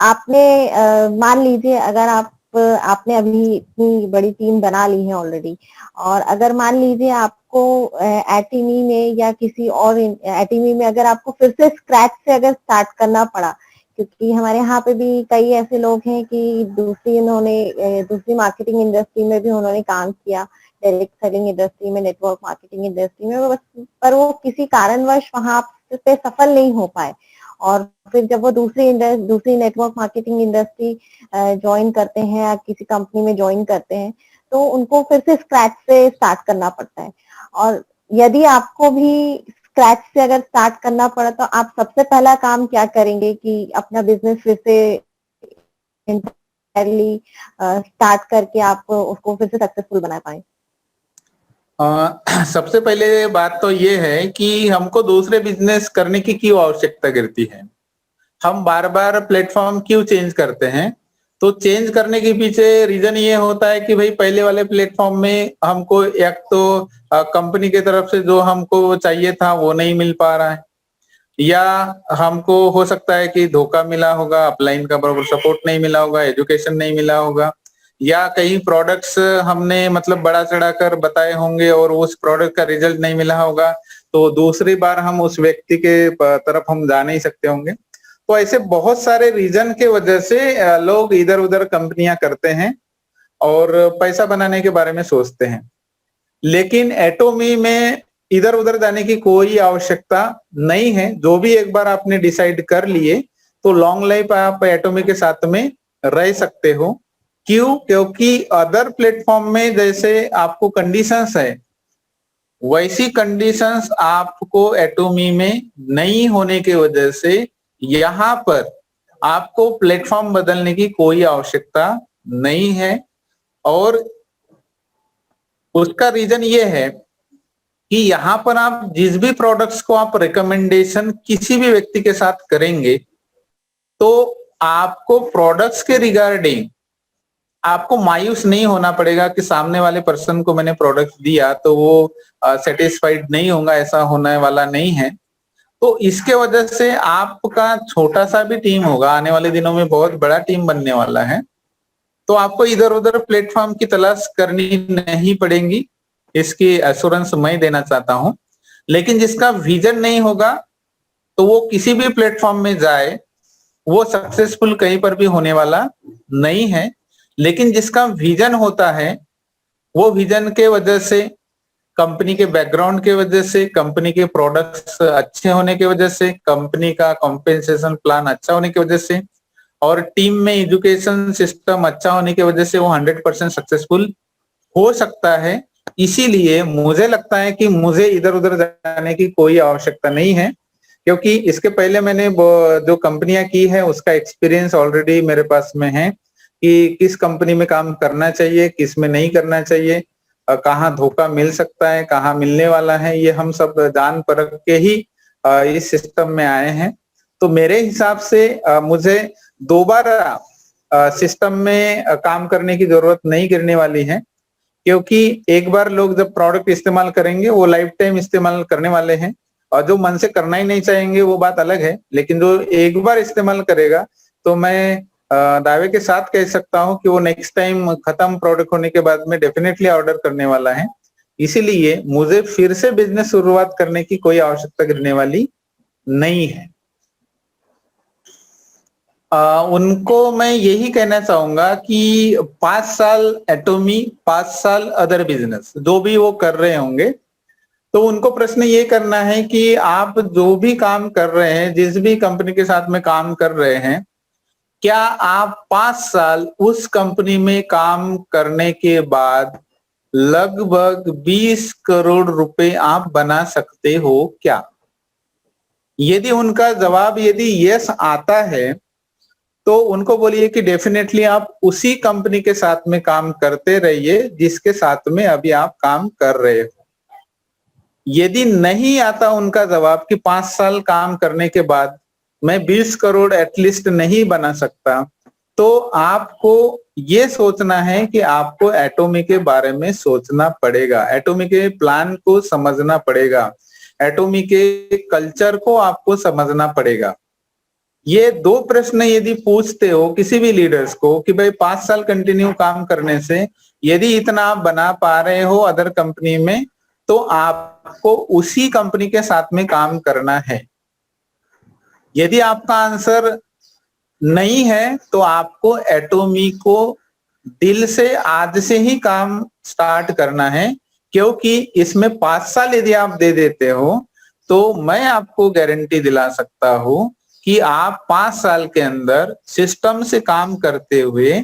आपने मान लीजिए अगर आपने अभी इतनी बड़ी टीम बना ली है ऑलरेडी, और अगर मान लीजिए आपको एटीमी में या किसी और एटीमी में अगर आपको फिर से स्क्रैच से अगर स्टार्ट करना पड़ा, क्योंकि हमारे यहाँ पे भी कई ऐसे लोग हैं कि दूसरी मार्केटिंग इंडस्ट्री में भी उन्होंने काम किया, डायरेक्ट सेलिंग इंडस्ट्री में, नेटवर्क मार्केटिंग इंडस्ट्री में, पर वो किसी कारणवश वहां पे सफल नहीं हो पाए। और फिर जब वो दूसरी नेटवर्क मार्केटिंग इंडस्ट्री ज्वाइन करते हैं या किसी कंपनी में ज्वाइन करते हैं, तो उनको फिर से स्क्रैच से स्टार्ट करना पड़ता है। और यदि आपको भी स्क्रैच से अगर स्टार्ट करना पड़ा तो आप सबसे पहला काम क्या करेंगे कि अपना बिजनेस फिर से स्टार्ट करके आप उसको फिर से सक्सेसफुल बना पाए? सबसे पहले बात तो ये है कि हमको दूसरे बिजनेस करने की क्यों आवश्यकता गिरती है। हम बार बार प्लेटफॉर्म क्यों चेंज करते हैं? तो चेंज करने के पीछे रीजन ये होता है कि भाई पहले वाले प्लेटफॉर्म में हमको एक तो कंपनी की तरफ से जो हमको चाहिए था वो नहीं मिल पा रहा है, या हमको हो सकता है कि धोखा मिला होगा, अपलाइन का बराबर सपोर्ट नहीं मिला होगा, एजुकेशन नहीं मिला होगा, या कई प्रोडक्ट्स हमने मतलब बड़ा चढ़ा कर बताए होंगे और उस प्रोडक्ट का रिजल्ट नहीं मिला होगा, तो दूसरी बार हम उस व्यक्ति के तरफ हम जा नहीं सकते होंगे। तो ऐसे बहुत सारे रीजन के वजह से लोग इधर उधर कंपनियां करते हैं और पैसा बनाने के बारे में सोचते हैं। लेकिन एटोमी में इधर उधर जाने की कोई आवश्यकता नहीं है। जो भी एक बार आपने डिसाइड कर लिए तो लॉन्ग लाइफ आप एटोमी के साथ में रह सकते हो। क्यों? क्योंकि अदर प्लेटफॉर्म में जैसे आपको कंडीशंस है, वैसी कंडीशंस आपको एटोमी में नहीं होने की वजह से यहाँ पर आपको प्लेटफॉर्म बदलने की कोई आवश्यकता नहीं है। और उसका रीजन ये है कि यहाँ पर आप जिस भी प्रोडक्ट्स को आप रिकमेंडेशन किसी भी व्यक्ति के साथ करेंगे तो आपको प्रोडक्ट्स के रिगार्डिंग आपको मायूस नहीं होना पड़ेगा कि सामने वाले पर्सन को मैंने प्रोडक्ट दिया तो वो सेटिस्फाइड नहीं होगा, ऐसा होने वाला नहीं है। तो इसके वजह से आपका छोटा सा भी टीम होगा, आने वाले दिनों में बहुत बड़ा टीम बनने वाला है, तो आपको इधर उधर प्लेटफॉर्म की तलाश करनी नहीं पड़ेगी, इसकी एश्योरेंस मैं देना चाहता हूं। लेकिन जिसका विजन नहीं होगा तो वो किसी भी प्लेटफॉर्म में जाए वो सक्सेसफुल कहीं पर भी होने वाला नहीं है। लेकिन जिसका विजन होता है वो विजन के वजह से, कंपनी के बैकग्राउंड के वजह से, कंपनी के प्रोडक्ट्स अच्छे होने की वजह से, कंपनी का कॉम्पेंसेशन प्लान अच्छा होने की वजह से और टीम में एजुकेशन सिस्टम अच्छा होने की वजह से वो 100% सक्सेसफुल हो सकता है। इसीलिए मुझे लगता है कि मुझे इधर उधर जाने की कोई आवश्यकता नहीं है, क्योंकि इसके पहले मैंने जो कंपनियां की है उसका एक्सपीरियंस ऑलरेडी मेरे पास में है कि किस कंपनी में काम करना चाहिए, किस में नहीं करना चाहिए, कहाँ धोखा मिल सकता है, कहाँ मिलने वाला है, ये हम सब जान परख के ही इस सिस्टम में आए हैं। तो मेरे हिसाब से मुझे दोबारा सिस्टम में काम करने की जरूरत नहीं गिरने वाली है, क्योंकि एक बार लोग जब प्रोडक्ट इस्तेमाल करेंगे वो लाइफ टाइम इस्तेमाल करने वाले हैं, और जो मन से करना ही नहीं चाहेंगे वो बात अलग है। लेकिन जो एक बार इस्तेमाल करेगा तो मैं दावे के साथ कह सकता हूं कि वो नेक्स्ट टाइम खत्म प्रोडक्ट होने के बाद में डेफिनेटली ऑर्डर करने वाला है। इसीलिए मुझे फिर से बिजनेस शुरुआत करने की कोई आवश्यकता गिरने वाली नहीं है। उनको मैं यही कहना चाहूंगा कि 5 साल एटोमी, 5 साल अदर बिजनेस, जो भी वो कर रहे होंगे, तो उनको प्रश्न ये करना है कि आप जो भी काम कर रहे हैं, जिस भी कंपनी के साथ में काम कर रहे हैं, क्या आप 5 साल उस कंपनी में काम करने के बाद लगभग 20 करोड़ रुपए आप बना सकते हो क्या? यदि उनका जवाब यदि यस आता है तो उनको बोलिए कि डेफिनेटली आप उसी कंपनी के साथ में काम करते रहिए जिसके साथ में अभी आप काम कर रहे हो। यदि नहीं आता उनका जवाब कि 5 साल काम करने के बाद मैं 20 करोड़ एटलीस्ट नहीं बना सकता, तो आपको ये सोचना है कि आपको एटोमी के बारे में सोचना पड़ेगा, एटोमी के प्लान को समझना पड़ेगा, एटोमी के कल्चर को आपको समझना पड़ेगा। ये 2 प्रश्न यदि पूछते हो किसी भी लीडर्स को कि भाई 5 साल कंटिन्यू काम करने से यदि इतना आप बना पा रहे हो अदर कंपनी में, तो आपको उसी कंपनी के साथ में काम करना है। यदि आपका आंसर नहीं है तो आपको एटोमी को दिल से आज से ही काम स्टार्ट करना है, क्योंकि इसमें 5 साल यदि आप दे देते हो तो मैं आपको गारंटी दिला सकता हूं कि आप 5 साल के अंदर सिस्टम से काम करते हुए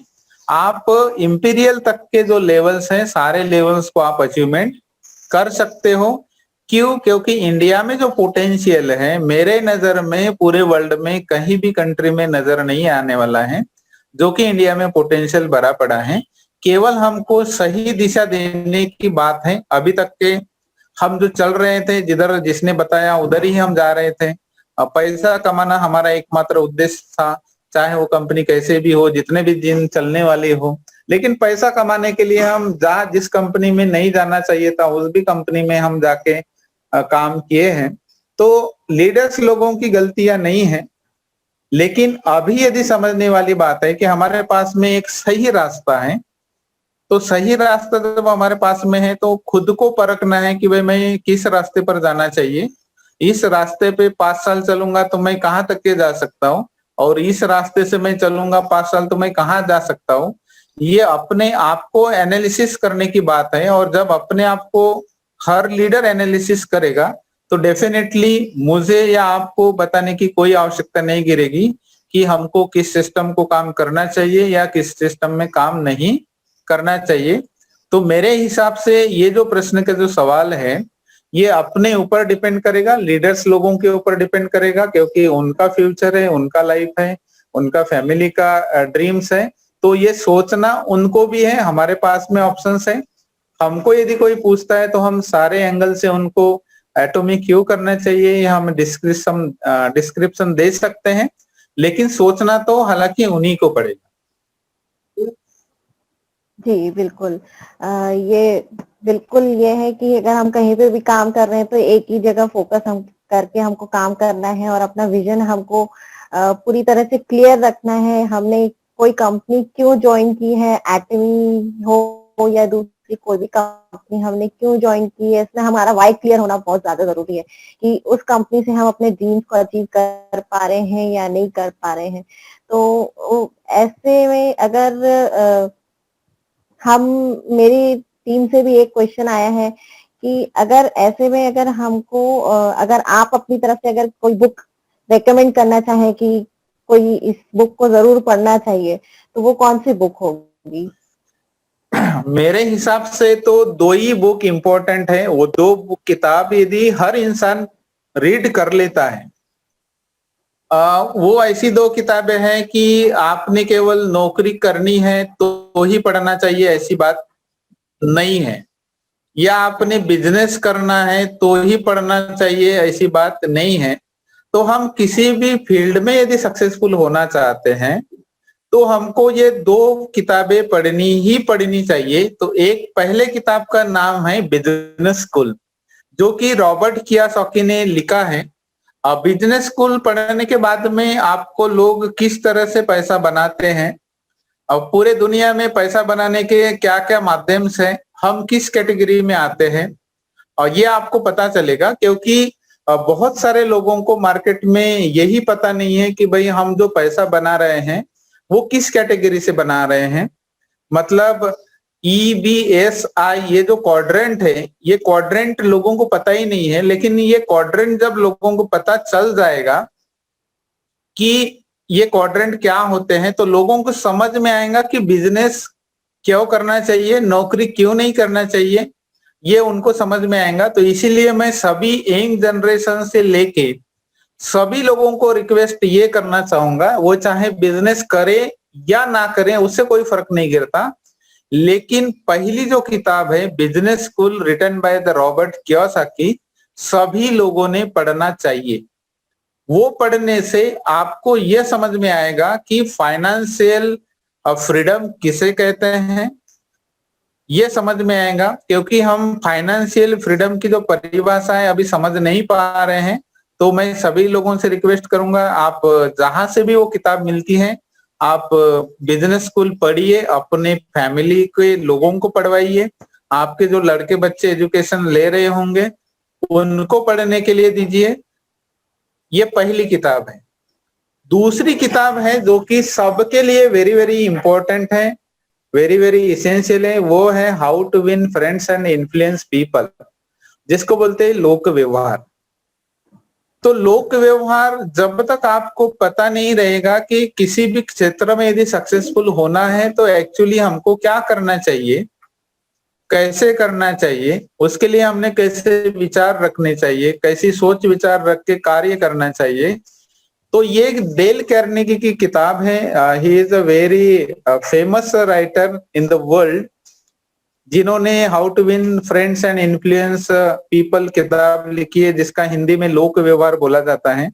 आप इंपीरियल तक के जो लेवल्स हैं सारे लेवल्स को आप अचीवमेंट कर सकते हो। क्यों? क्योंकि इंडिया में जो पोटेंशियल है मेरे नजर में पूरे वर्ल्ड में कहीं भी कंट्री में नजर नहीं आने वाला है। जो कि इंडिया में पोटेंशियल भरा पड़ा है। केवल हमको सही दिशा देने की बात है। अभी तक के हम जो चल रहे थे, जिधर जिसने बताया उधर ही हम जा रहे थे। पैसा कमाना हमारा एकमात्र उद्देश्य था, चाहे वो कंपनी कैसे भी हो, जितने भी दिन चलने वाली हो। लेकिन पैसा कमाने के लिए हम जहाँ जिस कंपनी में नहीं जाना चाहिए था, उस भी कंपनी में हम जाके काम किए हैं। तो लीडर्स लोगों की गलतियां नहीं है, लेकिन अभी यदि समझने वाली बात है कि हमारे पास में एक सही रास्ता है, तो सही रास्ता जब हमारे पास में है तो खुद को परखना है कि भाई मैं किस रास्ते पर जाना चाहिए। इस रास्ते पे 5 साल चलूंगा तो मैं कहाँ तक के जा सकता हूँ, और इस रास्ते से मैं चलूंगा 5 साल तो मैं कहाँ जा सकता हूँ। ये अपने आप को एनालिसिस करने की बात है, और जब अपने आप को हर लीडर एनालिसिस करेगा तो डेफिनेटली मुझे या आपको बताने की कोई आवश्यकता नहीं गिरेगी कि हमको किस सिस्टम को काम करना चाहिए या किस सिस्टम में काम नहीं करना चाहिए। तो मेरे हिसाब से ये जो प्रश्न का जो सवाल है, ये अपने ऊपर डिपेंड करेगा, लीडर्स लोगों के ऊपर डिपेंड करेगा, क्योंकि उनका फ्यूचर है, उनका लाइफ है, उनका फैमिली का ड्रीम्स है। तो ये सोचना उनको भी है, हमारे पास में ऑप्शंस है। हमको यदि कोई पूछता है तो हम सारे एंगल से उनको एटॉमिक क्यों करना चाहिए या हम डिस्क्रिप्शन दे सकते हैं, लेकिन सोचना तो हालांकि उन्हीं को पड़ेगा। जी बिल्कुल। ये बिल्कुल ये है कि अगर हम कहीं पे भी काम कर रहे हैं तो एक ही जगह फोकस हम करके हमको काम करना है, और अपना विजन हमको पूरी तरह से क्लियर रखना है। हमने कोई कंपनी क्यों ज्वाइन की है, एटमी हो या दूसरी कोई भी कंपनी हमने क्यों ज्वाइन की है, इसमें हमारा वाई क्लियर होना बहुत ज्यादा जरूरी है कि उस कंपनी से हम अपने ड्रीम्स को अचीव कर पा रहे हैं या नहीं कर पा रहे हैं। तो ऐसे में अगर हम मेरी टीम से भी एक क्वेश्चन आया है कि अगर ऐसे में अगर हमको अगर आप अपनी तरफ से अगर कोई बुक रेकमेंड करना चाहें कि कोई इस बुक को जरूर पढ़ना चाहिए, तो वो कौन सी बुक होगी? मेरे हिसाब से तो 2 ही बुक इम्पोर्टेंट है। वो 2 बुक किताब यदि हर इंसान रीड कर लेता है, वो ऐसी 2 किताबें हैं कि आपने केवल नौकरी करनी है तो ही पढ़ना चाहिए, ऐसी बात नहीं है। या आपने बिजनेस करना है तो ही पढ़ना चाहिए, ऐसी बात नहीं है। तो हम किसी भी फील्ड में यदि सक्सेसफुल होना चाहते हैं तो हमको ये 2 किताबें पढ़नी ही पढ़नी चाहिए। तो एक पहले किताब का नाम है बिजनेस स्कूल, जो कि रॉबर्ट कियोसाकी ने लिखा है। बिजनेस स्कूल पढ़ने के बाद में आपको लोग किस तरह से पैसा बनाते हैं, और पूरे दुनिया में पैसा बनाने के क्या क्या माध्यम हैं, हम किस कैटेगरी में आते हैं, और ये आपको पता चलेगा। क्योंकि बहुत सारे लोगों को मार्केट में यही पता नहीं है कि भाई हम जो पैसा बना रहे हैं वो किस कैटेगरी से बना रहे हैं। मतलब EBSI ये जो क्वाड्रेंट है, ये क्वाड्रेंट लोगों को पता ही नहीं है। लेकिन ये क्वाड्रेंट जब लोगों को पता चल जाएगा कि ये क्वाड्रेंट क्या होते हैं, तो लोगों को समझ में आएगा कि बिजनेस क्यों करना चाहिए, नौकरी क्यों नहीं करना चाहिए, ये उनको समझ में आएगा। तो इसीलिए मैं सभी यंग जनरेशन से लेके सभी लोगों को रिक्वेस्ट ये करना चाहूंगा, वो चाहे बिजनेस करे या ना करें उससे कोई फर्क नहीं गिरता, लेकिन पहली जो किताब है business school written by the Robert Kiyosaki, सभी लोगों ने पढ़ना चाहिए। वो पढ़ने से आपको ये समझ में आएगा कि फाइनेंशियल फ्रीडम किसे कहते हैं, ये समझ में आएगा। क्योंकि हम फाइनेंशियल फ्रीडम की जो परिभाषा है अभी समझ नहीं पा रहे हैं। तो मैं सभी लोगों से रिक्वेस्ट करूंगा, आप जहां से भी वो किताब मिलती है आप बिजनेस स्कूल पढ़िए, अपने फैमिली के लोगों को पढ़वाइए, आपके जो लड़के बच्चे एजुकेशन ले रहे होंगे उनको पढ़ने के लिए दीजिए। ये पहली किताब है। दूसरी किताब है जो कि सबके लिए वेरी वेरी इंपॉर्टेंट है, वेरी वेरी इसेंशियल है, वो है how to win friends and influence people, जिसको बोलते हैं लोक व्यवहार। तो लोक व्यवहार जब तक आपको पता नहीं रहेगा कि किसी भी क्षेत्र में यदि सक्सेसफुल होना है तो एक्चुअली हमको क्या करना चाहिए, कैसे करना चाहिए, उसके लिए हमने कैसे विचार रखने चाहिए, कैसी सोच विचार रख के कार्य करना चाहिए, तो ये डेल कार्नेगी की किताब है। He is a very famous writer in the world, जिन्होंने how to win friends and influence people किताब लिखी है, जिसका हिंदी में लोक व्यवहार बोला जाता है।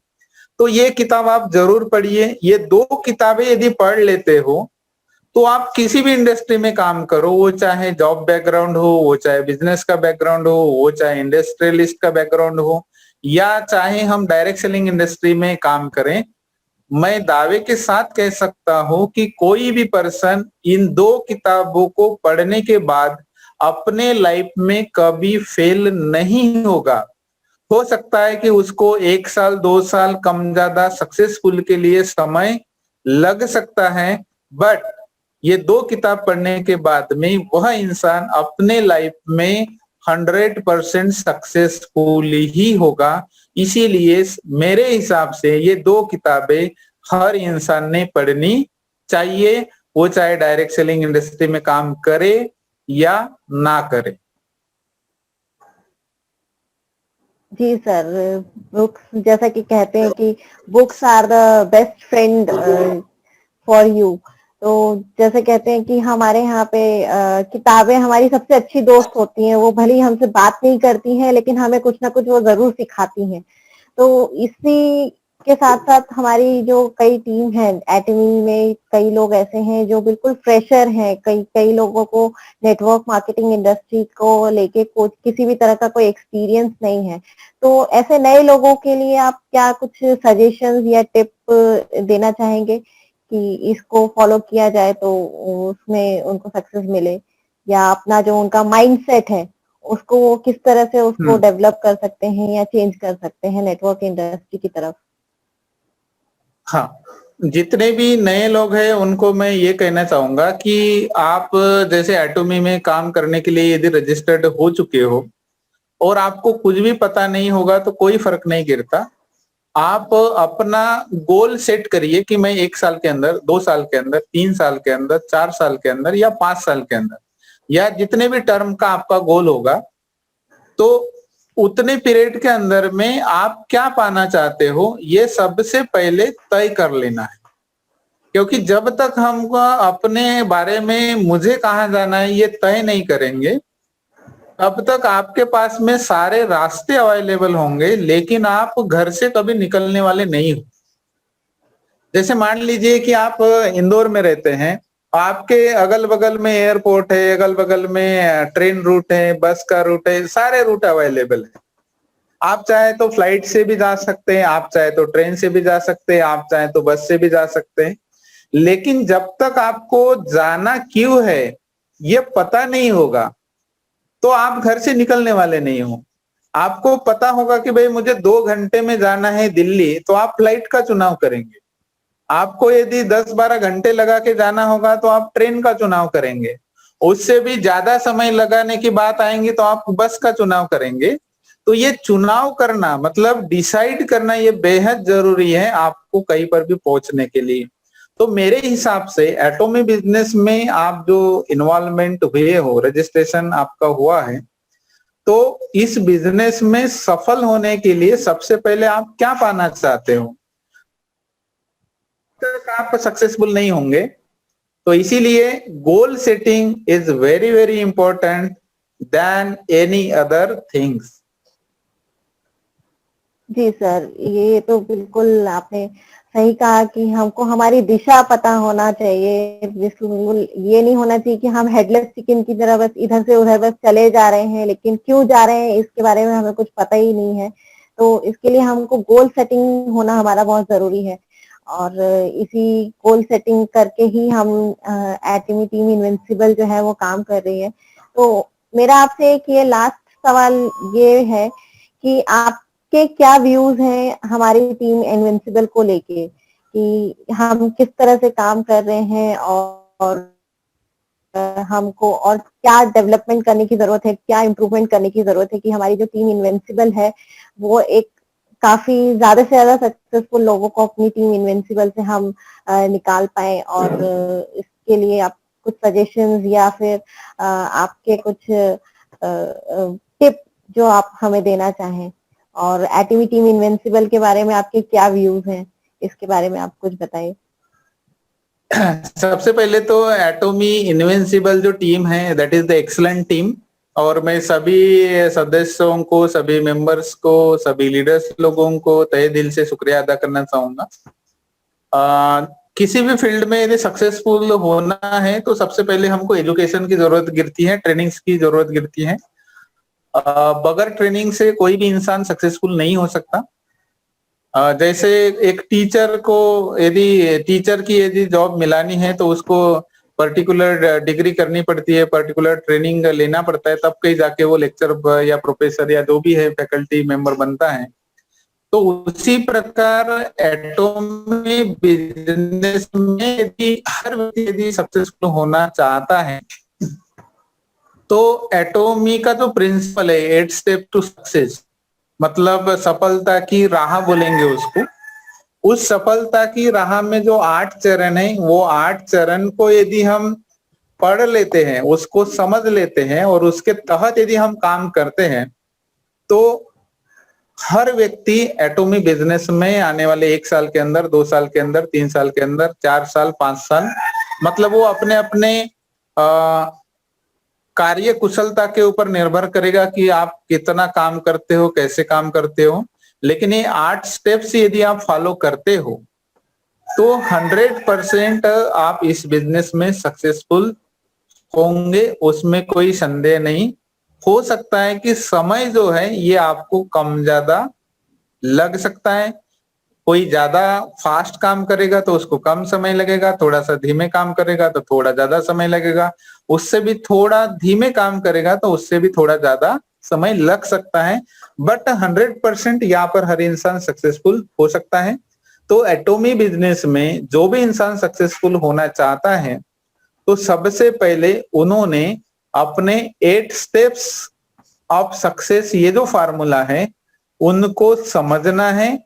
तो ये किताब आप जरूर पढ़िए। ये दो किताबें यदि पढ़ लेते हो तो आप किसी भी इंडस्ट्री में काम करो, वो चाहे जॉब बैकग्राउंड हो, वो चाहे बिजनेस का बैकग्राउंड हो, वो चाहे इंडस्ट्रियलिस्ट का बैकग्राउंड हो, या चाहे हम डायरेक्ट सेलिंग इंडस्ट्री में काम करें, मैं दावे के साथ कह सकता हूं कि कोई भी पर्सन इन दो किताबों को पढ़ने के बाद अपने लाइफ में कभी फेल नहीं होगा। हो सकता है कि उसको 1 साल 2 साल कम ज्यादा सक्सेसफुल के लिए समय लग सकता है, बट ये दो किताब पढ़ने के बाद में वह इंसान अपने लाइफ में 100% सक्सेसफुल ही होगा। इसीलिए मेरे हिसाब से ये दो किताबें हर इंसान ने पढ़नी चाहिए, वो चाहे डायरेक्ट सेलिंग इंडस्ट्री में काम करे या ना करे। जी सर, बुक्स जैसा कि कहते हैं कि books are the best friend for you. तो जैसे कहते हैं कि हमारे यहाँ पे किताबें हमारी सबसे अच्छी दोस्त होती हैं। वो भले ही हमसे बात नहीं करती हैं, लेकिन हमें कुछ ना कुछ वो जरूर सिखाती हैं। तो इसी के साथ साथ हमारी जो कई टीम है एटमी में, कई लोग ऐसे हैं जो बिल्कुल फ्रेशर हैं। कई कई लोगों को नेटवर्क मार्केटिंग इंडस्ट्री को लेके कुछ किसी भी तरह का कोई एक्सपीरियंस नहीं है। तो ऐसे नए लोगों के लिए आप क्या कुछ सजेशंस या टिप देना चाहेंगे कि इसको फॉलो किया जाए तो उसमें उनको सक्सेस मिले, या अपना जो उनका माइंडसेट है उसको वो किस तरह से उसको डेवलप कर सकते हैं या चेंज कर सकते हैं नेटवर्क इंडस्ट्री की तरफ? हाँ, जितने भी नए लोग हैं उनको मैं ये कहना चाहूंगा कि आप जैसे एटोमी में काम करने के लिए यदि रजिस्टर्ड हो चुके हो और आपको कुछ भी पता नहीं होगा तो कोई फर्क नहीं गिरता। आप अपना गोल सेट करिए कि मैं 1 साल के अंदर, 2 साल के अंदर, 3 साल के अंदर, 4 साल के अंदर या 5 साल के अंदर, या जितने भी टर्म का आपका गोल होगा, तो उतने पीरियड के अंदर में आप क्या पाना चाहते हो ये सबसे पहले तय कर लेना है। क्योंकि जब तक हम अपने बारे में मुझे कहाँ जाना है ये तय नहीं करेंगे, तब तक आपके पास में सारे रास्ते अवेलेबल होंगे, लेकिन आप घर से कभी निकलने वाले नहीं हो। जैसे मान लीजिए कि आप इंदौर में रहते हैं, आपके अगल बगल में एयरपोर्ट है, अगल बगल में ट्रेन रूट है, बस का रूट है, सारे रूट अवेलेबल है। आप चाहे तो फ्लाइट से भी जा सकते हैं, आप चाहे तो ट्रेन से भी जा सकते हैं, आप चाहे तो बस से भी जा सकते हैं। लेकिन जब तक आपको जाना क्यों है ये पता नहीं होगा तो आप घर से निकलने वाले नहीं हो। आपको पता होगा कि भाई मुझे 2 घंटे में जाना है दिल्ली, तो आप फ्लाइट का चुनाव करेंगे। आपको यदि 10-12 घंटे लगा के जाना होगा तो आप ट्रेन का चुनाव करेंगे। उससे भी ज्यादा समय लगाने की बात आएंगी तो आप बस का चुनाव करेंगे। तो ये चुनाव करना मतलब डिसाइड करना ये बेहद जरूरी है आपको कहीं पर भी पहुंचने के लिए। तो मेरे हिसाब से एटोमी बिजनेस में आप जो इन्वॉल्वमेंट हुए हो, रजिस्ट्रेशन आपका हुआ है, तो इस बिजनेस में सफल होने के लिए सबसे पहले आप क्या पाना चाहते हो, तक आप सक्सेसफुल नहीं होंगे। तो इसीलिए goal setting is very very important than any other things. जी सर, ये तो बिल्कुल आपने सही कहा कि हमको हमारी दिशा पता होना चाहिए। बिल्कुल ये नहीं होना चाहिए कि हम हेडलेस चिकन की तरह बस इधर से उधर बस चले जा रहे हैं, लेकिन क्यों जा रहे हैं इसके बारे में हमें कुछ पता ही नहीं है। तो इसके लिए हमको गोल सेटिंग होना हमारा बहुत जरूरी है, और इसी गोल सेटिंग करके ही हम एटमी टीम इनविंसिबल जो है वो काम कर रही है। तो मेरा आपसे एक ये लास्ट सवाल ये है कि आप के क्या व्यूज हैं हमारी टीम इनविंसिबल को लेके, कि हम किस तरह से काम कर रहे हैं, और हमको और क्या डेवलपमेंट करने की जरूरत है, क्या इम्प्रूवमेंट करने की जरूरत है कि हमारी जो टीम इनविंसिबल है वो एक काफी ज्यादा से ज्यादा सक्सेसफुल लोगों को अपनी टीम इनविंसिबल से हम निकाल पाए। और इसके लिए आप कुछ सजेशंस या फिर आपके कुछ टिप जो आप हमें देना चाहें, और एटमी टीम इनविंसिबल के बारे में आपके क्या व्यूज हैं इसके बारे में आप कुछ बताइए। सबसे पहले तो एटोमी इनविंसिबल जो टीम है that is the excellent team, और मैं सभी सदस्यों को, सभी मेंबर्स को, सभी लीडर्स लोगों को तहे दिल से शुक्रिया अदा करना चाहूंगा। किसी भी फील्ड में यदि सक्सेसफुल होना है तो सबसे पहले हमको एजुकेशन की जरूरत गिरती है, ट्रेनिंग्स की जरूरत गिरती है। बगैर ट्रेनिंग से कोई भी इंसान सक्सेसफुल नहीं हो सकता। जैसे एक टीचर को यदि टीचर की यदि जॉब मिलानी है तो उसको पर्टिकुलर डिग्री करनी पड़ती है, पर्टिकुलर ट्रेनिंग लेना पड़ता है, तब कहीं जाके वो लेक्चर या प्रोफेसर या जो भी है फैकल्टी मेंबर बनता है। तो उसी प्रकार एटोमी बिजनेस में यदि हर व्यक्ति यदि सक्सेसफुल होना चाहता है तो एटोमी का जो प्रिंसिपल है 8 स्टेप टू सक्सेस, मतलब सफलता की राह बोलेंगे उसको, उस सफलता की राह में जो 8 चरण है वो 8 चरण को यदि हम पढ़ लेते हैं, उसको समझ लेते हैं और उसके तहत यदि हम काम करते हैं तो हर व्यक्ति एटोमी बिजनेस में आने वाले 1 साल के अंदर, 2 साल के अंदर, 3 साल के अंदर, 4 साल, 5 साल, मतलब वो अपने अपने कार्य कुशलता के ऊपर निर्भर करेगा कि आप कितना काम करते हो, कैसे काम करते हो। लेकिन ये 8 स्टेप्स यदि आप फॉलो करते हो तो 100% आप इस बिजनेस में सक्सेसफुल होंगे, उसमें कोई संदेह नहीं। हो सकता है कि समय जो है ये आपको कम ज्यादा लग सकता है, कोई ज्यादा फास्ट काम करेगा तो उसको कम समय लगेगा, थोड़ा सा धीमे काम करेगा तो थोड़ा ज्यादा समय लगेगा, उससे भी थोड़ा धीमे काम करेगा तो उससे भी थोड़ा ज्यादा समय लग सकता है, बट 100% यहाँ पर हर इंसान सक्सेसफुल हो सकता है। तो एटोमी बिजनेस में जो भी इंसान सक्सेसफुल होना चाहता है तो सबसे पहले उन्होंने अपने 8 स्टेप्स ऑफ सक्सेस, ये जो फार्मूला है उनको समझना है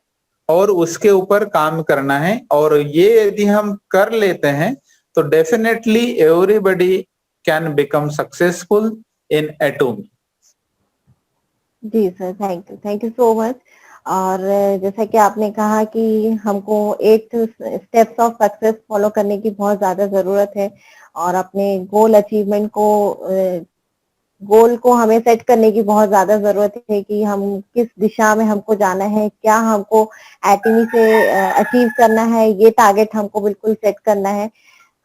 और उसके ऊपर काम करना है, और ये यदि हम कर लेते हैं तो definitely everybody can become successful in Atomy. जी sir, thank you so much. और जैसा कि आपने कहा कि हमको 8 स्टेप्स ऑफ सक्सेस फॉलो करने की बहुत ज्यादा जरूरत है और अपने गोल को हमें सेट करने की बहुत ज्यादा जरूरत है कि हम किस दिशा में हमको जाना है, क्या हमको एटमी से अचीव करना है, ये टारगेट हमको बिल्कुल सेट करना है।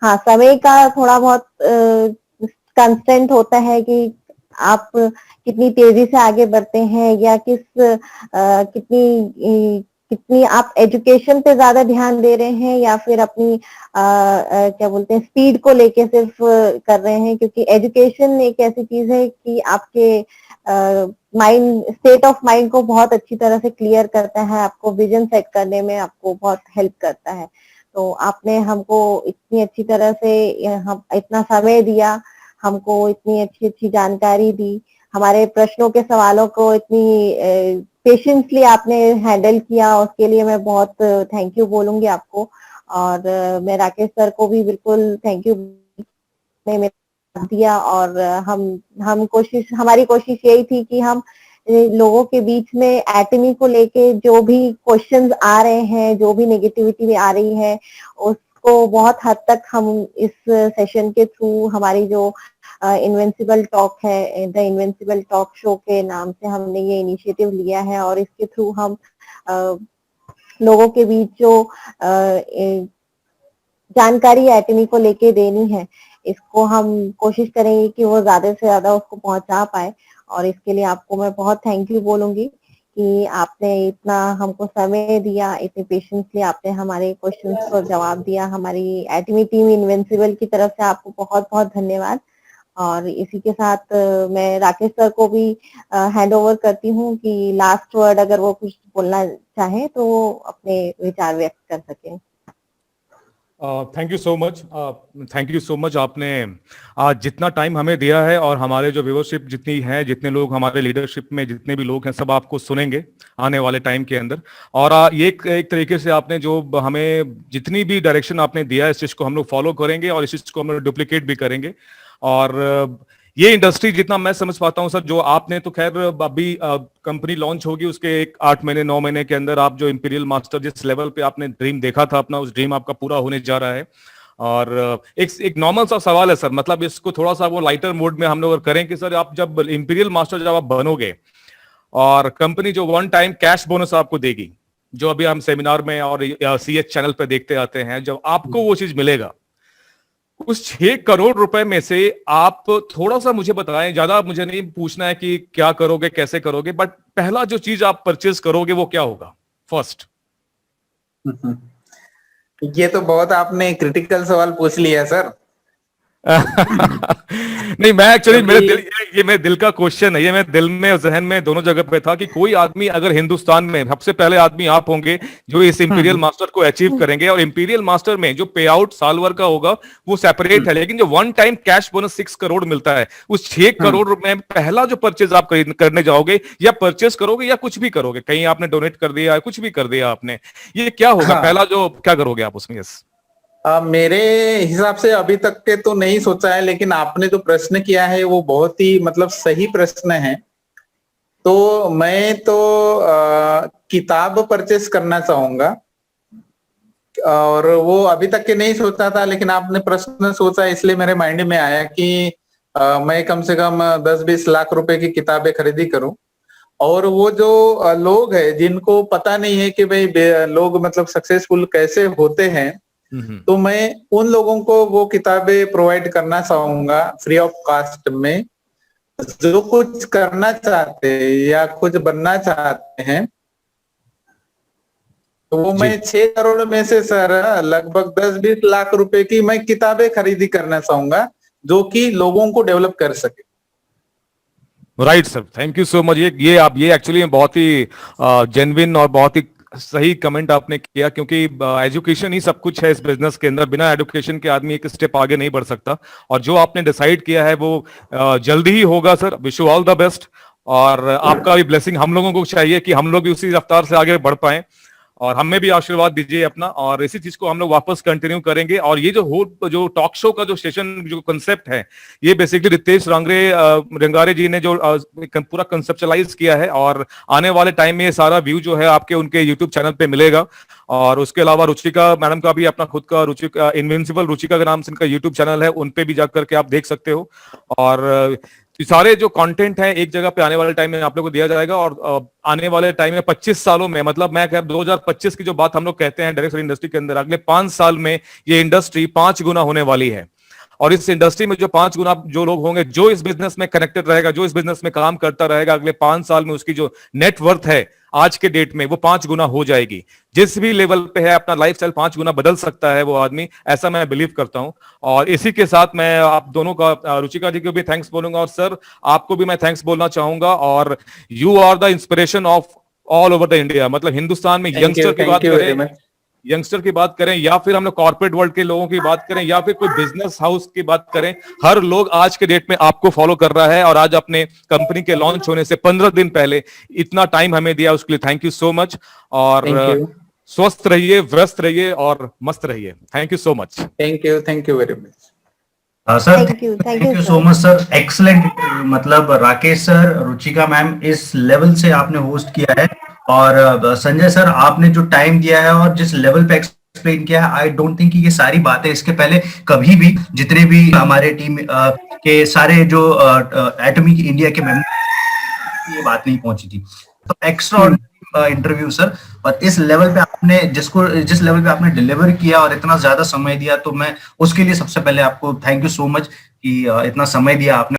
हाँ, समय का थोड़ा बहुत कंस्टेंट होता है कि आप कितनी तेजी से आगे बढ़ते हैं या कितनी आप एजुकेशन पे ज्यादा ध्यान दे रहे हैं या फिर अपनी क्या बोलते हैं स्पीड को लेके सिर्फ कर रहे हैं, क्योंकि एजुकेशन एक ऐसी चीज है कि आपके स्टेट ऑफ माइंड को बहुत अच्छी तरह से क्लियर करता है, आपको विजन सेट करने में आपको बहुत हेल्प करता है। तो आपने हमको इतनी अच्छी तरह से हम इतना समय दिया, हमको इतनी अच्छी अच्छी जानकारी दी, हमारे प्रश्नों के सवालों को इतनी पेशेंसली आपने हैंडल किया, उसके लिए मैं बहुत थैंक यू बोलूंगी आपको। और मैं राकेश सर को भी बिल्कुल थैंक यू ने मेरा दिया। और हमारी कोशिश यही थी कि हम लोगों के बीच में एटमी को लेके जो भी क्वेश्चंस आ रहे हैं, जो भी नेगेटिविटी आ रही है, उसको बहुत हद तक हम इस सेशन के थ्रू, हमारी जो इनविंसिबल टॉक है, द इनविंसिबल टॉक शो के नाम से हमने ये इनिशिएटिव लिया है और इसके थ्रू हम लोगों के बीच जो जानकारी एटमी को लेके देनी है, इसको हम कोशिश करेंगे कि वो ज्यादा से ज्यादा उसको पहुंचा पाए। और इसके लिए आपको मैं बहुत थैंक यू बोलूंगी कि आपने इतना हमको समय दिया, इतने पेशेंसली आपने हमारे क्वेश्चंस को जवाब दिया। हमारी एटमी टीम इनविंसिबल की तरफ से आपको बहुत बहुत धन्यवाद। और इसी के साथ मैं राकेश सर को भी हैंड ओवर करती हूँ कि लास्ट वर्ड अगर वो कुछ बोलना चाहे तो वो अपने विचार व्यक्त कर सके। Thank you so much, thank you so much. आपने आज जितना टाइम हमें दिया है और हमारे जो व्यूअरशिप जितनी है, जितने लोग हमारे लीडरशिप में जितने भी लोग हैं, सब आपको सुनेंगे आने वाले टाइम के अंदर। और ये एक तरीके से आपने जो हमें जितनी भी डायरेक्शन आपने दिया है, इस चीज़ को हम लोग फॉलो करेंगे और इस चीज़ को हम लोग डुप्लीकेट भी करेंगे। और ये इंडस्ट्री जितना मैं समझ पाता हूं सर, जो आपने तो खैर अभी कंपनी लॉन्च होगी उसके 8 महीने 9 महीने के अंदर आप जो इंपीरियल मास्टर जिस लेवल पे आपने ड्रीम देखा था अपना, उस ड्रीम आपका पूरा होने जा रहा है। और एक नॉर्मल सा सवाल है सर, मतलब इसको थोड़ा सा वो लाइटर मोड में हम लोग करें कि सर आप जब इंपीरियल मास्टर जब आप बनोगे और कंपनी जो वन टाइम कैश बोनस आपको देगी, जो अभी हम सेमिनार में और सीएच चैनल पे देखते आते हैं, जब आपको वो चीज मिलेगा, उस 6 करोड़ रुपए में से आप थोड़ा सा मुझे बताएं, ज्यादा मुझे नहीं पूछना है कि क्या करोगे कैसे करोगे, बट पहला जो चीज आप परचेज करोगे वो क्या होगा फर्स्ट? ये तो बहुत आपने क्रिटिकल सवाल पूछ लिया सर। नहीं, मैं एक्चुअली मेरे दिल का क्वेश्चन है, ये मेरे दिल में और जहन में दोनों जगह पे था कि कोई आदमी अगर हिंदुस्तान में, सबसे पहले आदमी आप होंगे जो इस इंपीरियल मास्टर को अचीव करेंगे, और इंपीरियल मास्टर में जो पे आउट साल भर का होगा वो सेपरेट है, लेकिन जो one time cash bonus 6 crore मिलता है, उस 6 करोड़ में पहला जो परचेज आप करने जाओगे, या परचेज करोगे या कुछ भी करोगे, कहीं आपने डोनेट कर दिया, कुछ भी कर दिया आपने, ये क्या होगा पहला जो क्या करोगे आप उसमें? यस, मेरे हिसाब से अभी तक के तो नहीं सोचा है, लेकिन आपने जो प्रश्न किया है वो बहुत ही मतलब सही प्रश्न है। तो मैं तो किताब परचेस करना चाहूंगा, और वो अभी तक के नहीं सोचा था, लेकिन आपने प्रश्न सोचा इसलिए मेरे माइंड में आया कि मैं कम से कम 10-20 लाख रुपए की किताबें खरीदी करूं, और वो जो लोग हैं जिनको पता नहीं है कि भाई लोग मतलब सक्सेसफुल कैसे होते हैं, तो मैं उन लोगों को वो किताबें प्रोवाइड करना चाहूंगा फ्री ऑफ कास्ट में, जो कुछ करना चाहते हैं या कुछ बनना चाहते हैं। तो वो मैं 6 करोड़ में से सर लगभग 10-20 लाख रुपए की मैं किताबें खरीदी करना चाहूंगा, जो कि लोगों को डेवलप कर सके। Right sir, thank you so much. ये एक्चुअली बहुत ही जेन्युइन और बहुत ही सही कमेंट आपने किया, क्योंकि एजुकेशन ही सब कुछ है इस बिजनेस के अंदर। बिना एजुकेशन के आदमी एक स्टेप आगे नहीं बढ़ सकता, और जो आपने डिसाइड किया है वो जल्दी ही होगा sir. Wish you all the best, और आपका भी ब्लेसिंग हम लोगों को चाहिए कि हम लोग भी उसी रफ्तार से आगे बढ़ पाए, और हमें भी आशीर्वाद दीजिए अपना, और इसी चीज को हम लोग वापस कंटिन्यू करेंगे। और ये जो टॉक शो का जो सेशन जो कंसेप्ट है, ये बेसिकली रितेश रंगारे जी ने जो पूरा कंसेप्चुलाइज किया है, और आने वाले टाइम में ये सारा व्यू जो है आपके उनके यूट्यूब चैनल पे मिलेगा। और उसके अलावा रुचिका मैडम का भी अपना खुद का रुचिका इनविंसिबल रुचिका के नाम से इनका यूट्यूब चैनल है, उन पे भी जाकर के आप देख सकते हो। और सारे जो कंटेंट है एक जगह पे आने वाले टाइम में आप लोगों को दिया जाएगा, और आने वाले टाइम में 25 सालों में, मतलब मैं कह 2025 की जो बात हम लोग कहते हैं डायरेक्ट इंडस्ट्री के अंदर, अगले 5 साल में ये इंडस्ट्री 5 गुना होने वाली है। और इस इंडस्ट्री में जो 5 गुना जो लोग होंगे, जो इस बिजनेस में कनेक्टेड रहेगा, जो इस बिजनेस में काम करता रहेगा, अगले 5 साल में उसकी जो नेटवर्थ है आज के डेट में वो 5 गुना हो जाएगी। जिस भी लेवल पे है अपना लाइफस्टाइल 5 गुना बदल सकता है वो आदमी, ऐसा मैं बिलीव करता हूं। और इसी के साथ मैं आप दोनों का, रुचिका जी को भी थैंक्स बोलूंगा, और सर आपको भी मैं थैंक्स बोलना चाहूंगा। और you are the inspiration of all over the India, मतलब हिंदुस्तान में यंगस्टर की बात करें या फिर हम लोग कॉर्पोरेट वर्ल्ड के लोगों की बात करें या फिर कोई बिजनेस हाउस की बात करें, हर लोग आज के डेट में आपको फॉलो कर रहा है। और आज अपने कंपनी के लॉन्च होने से 15 दिन पहले इतना टाइम हमें दिया, उसके लिए थैंक यू सो मच। और स्वस्थ रहिए, व्यस्त रहिए और मस्त रहिए। Thank you so much. Thank you very much sir. Thank you so much sir, excellent. मतलब राकेश सर, रुचिका मैम, इस लेवल से आपने होस्ट किया है, और संजय सर आपने जो टाइम दिया है और जिस लेवल पे एक्सप्लेन किया है, आई डोंट थिंक कि ये सारी बातें इसके पहले कभी भी जितने भी हमारे टीम के सारे जो एटॉमिक इंडिया के मेंबर, ये बात नहीं पहुंची थी। तो एक्स्ट्रा इंटरव्यू सर, और इस लेवल पे आपने जिस लेवल पे आपने डिलीवर किया और इतना ज्यादा समय दिया, तो मैं उसके लिए सबसे पहले आपको थैंक यू सो मच कि इतना समय दिया आपने।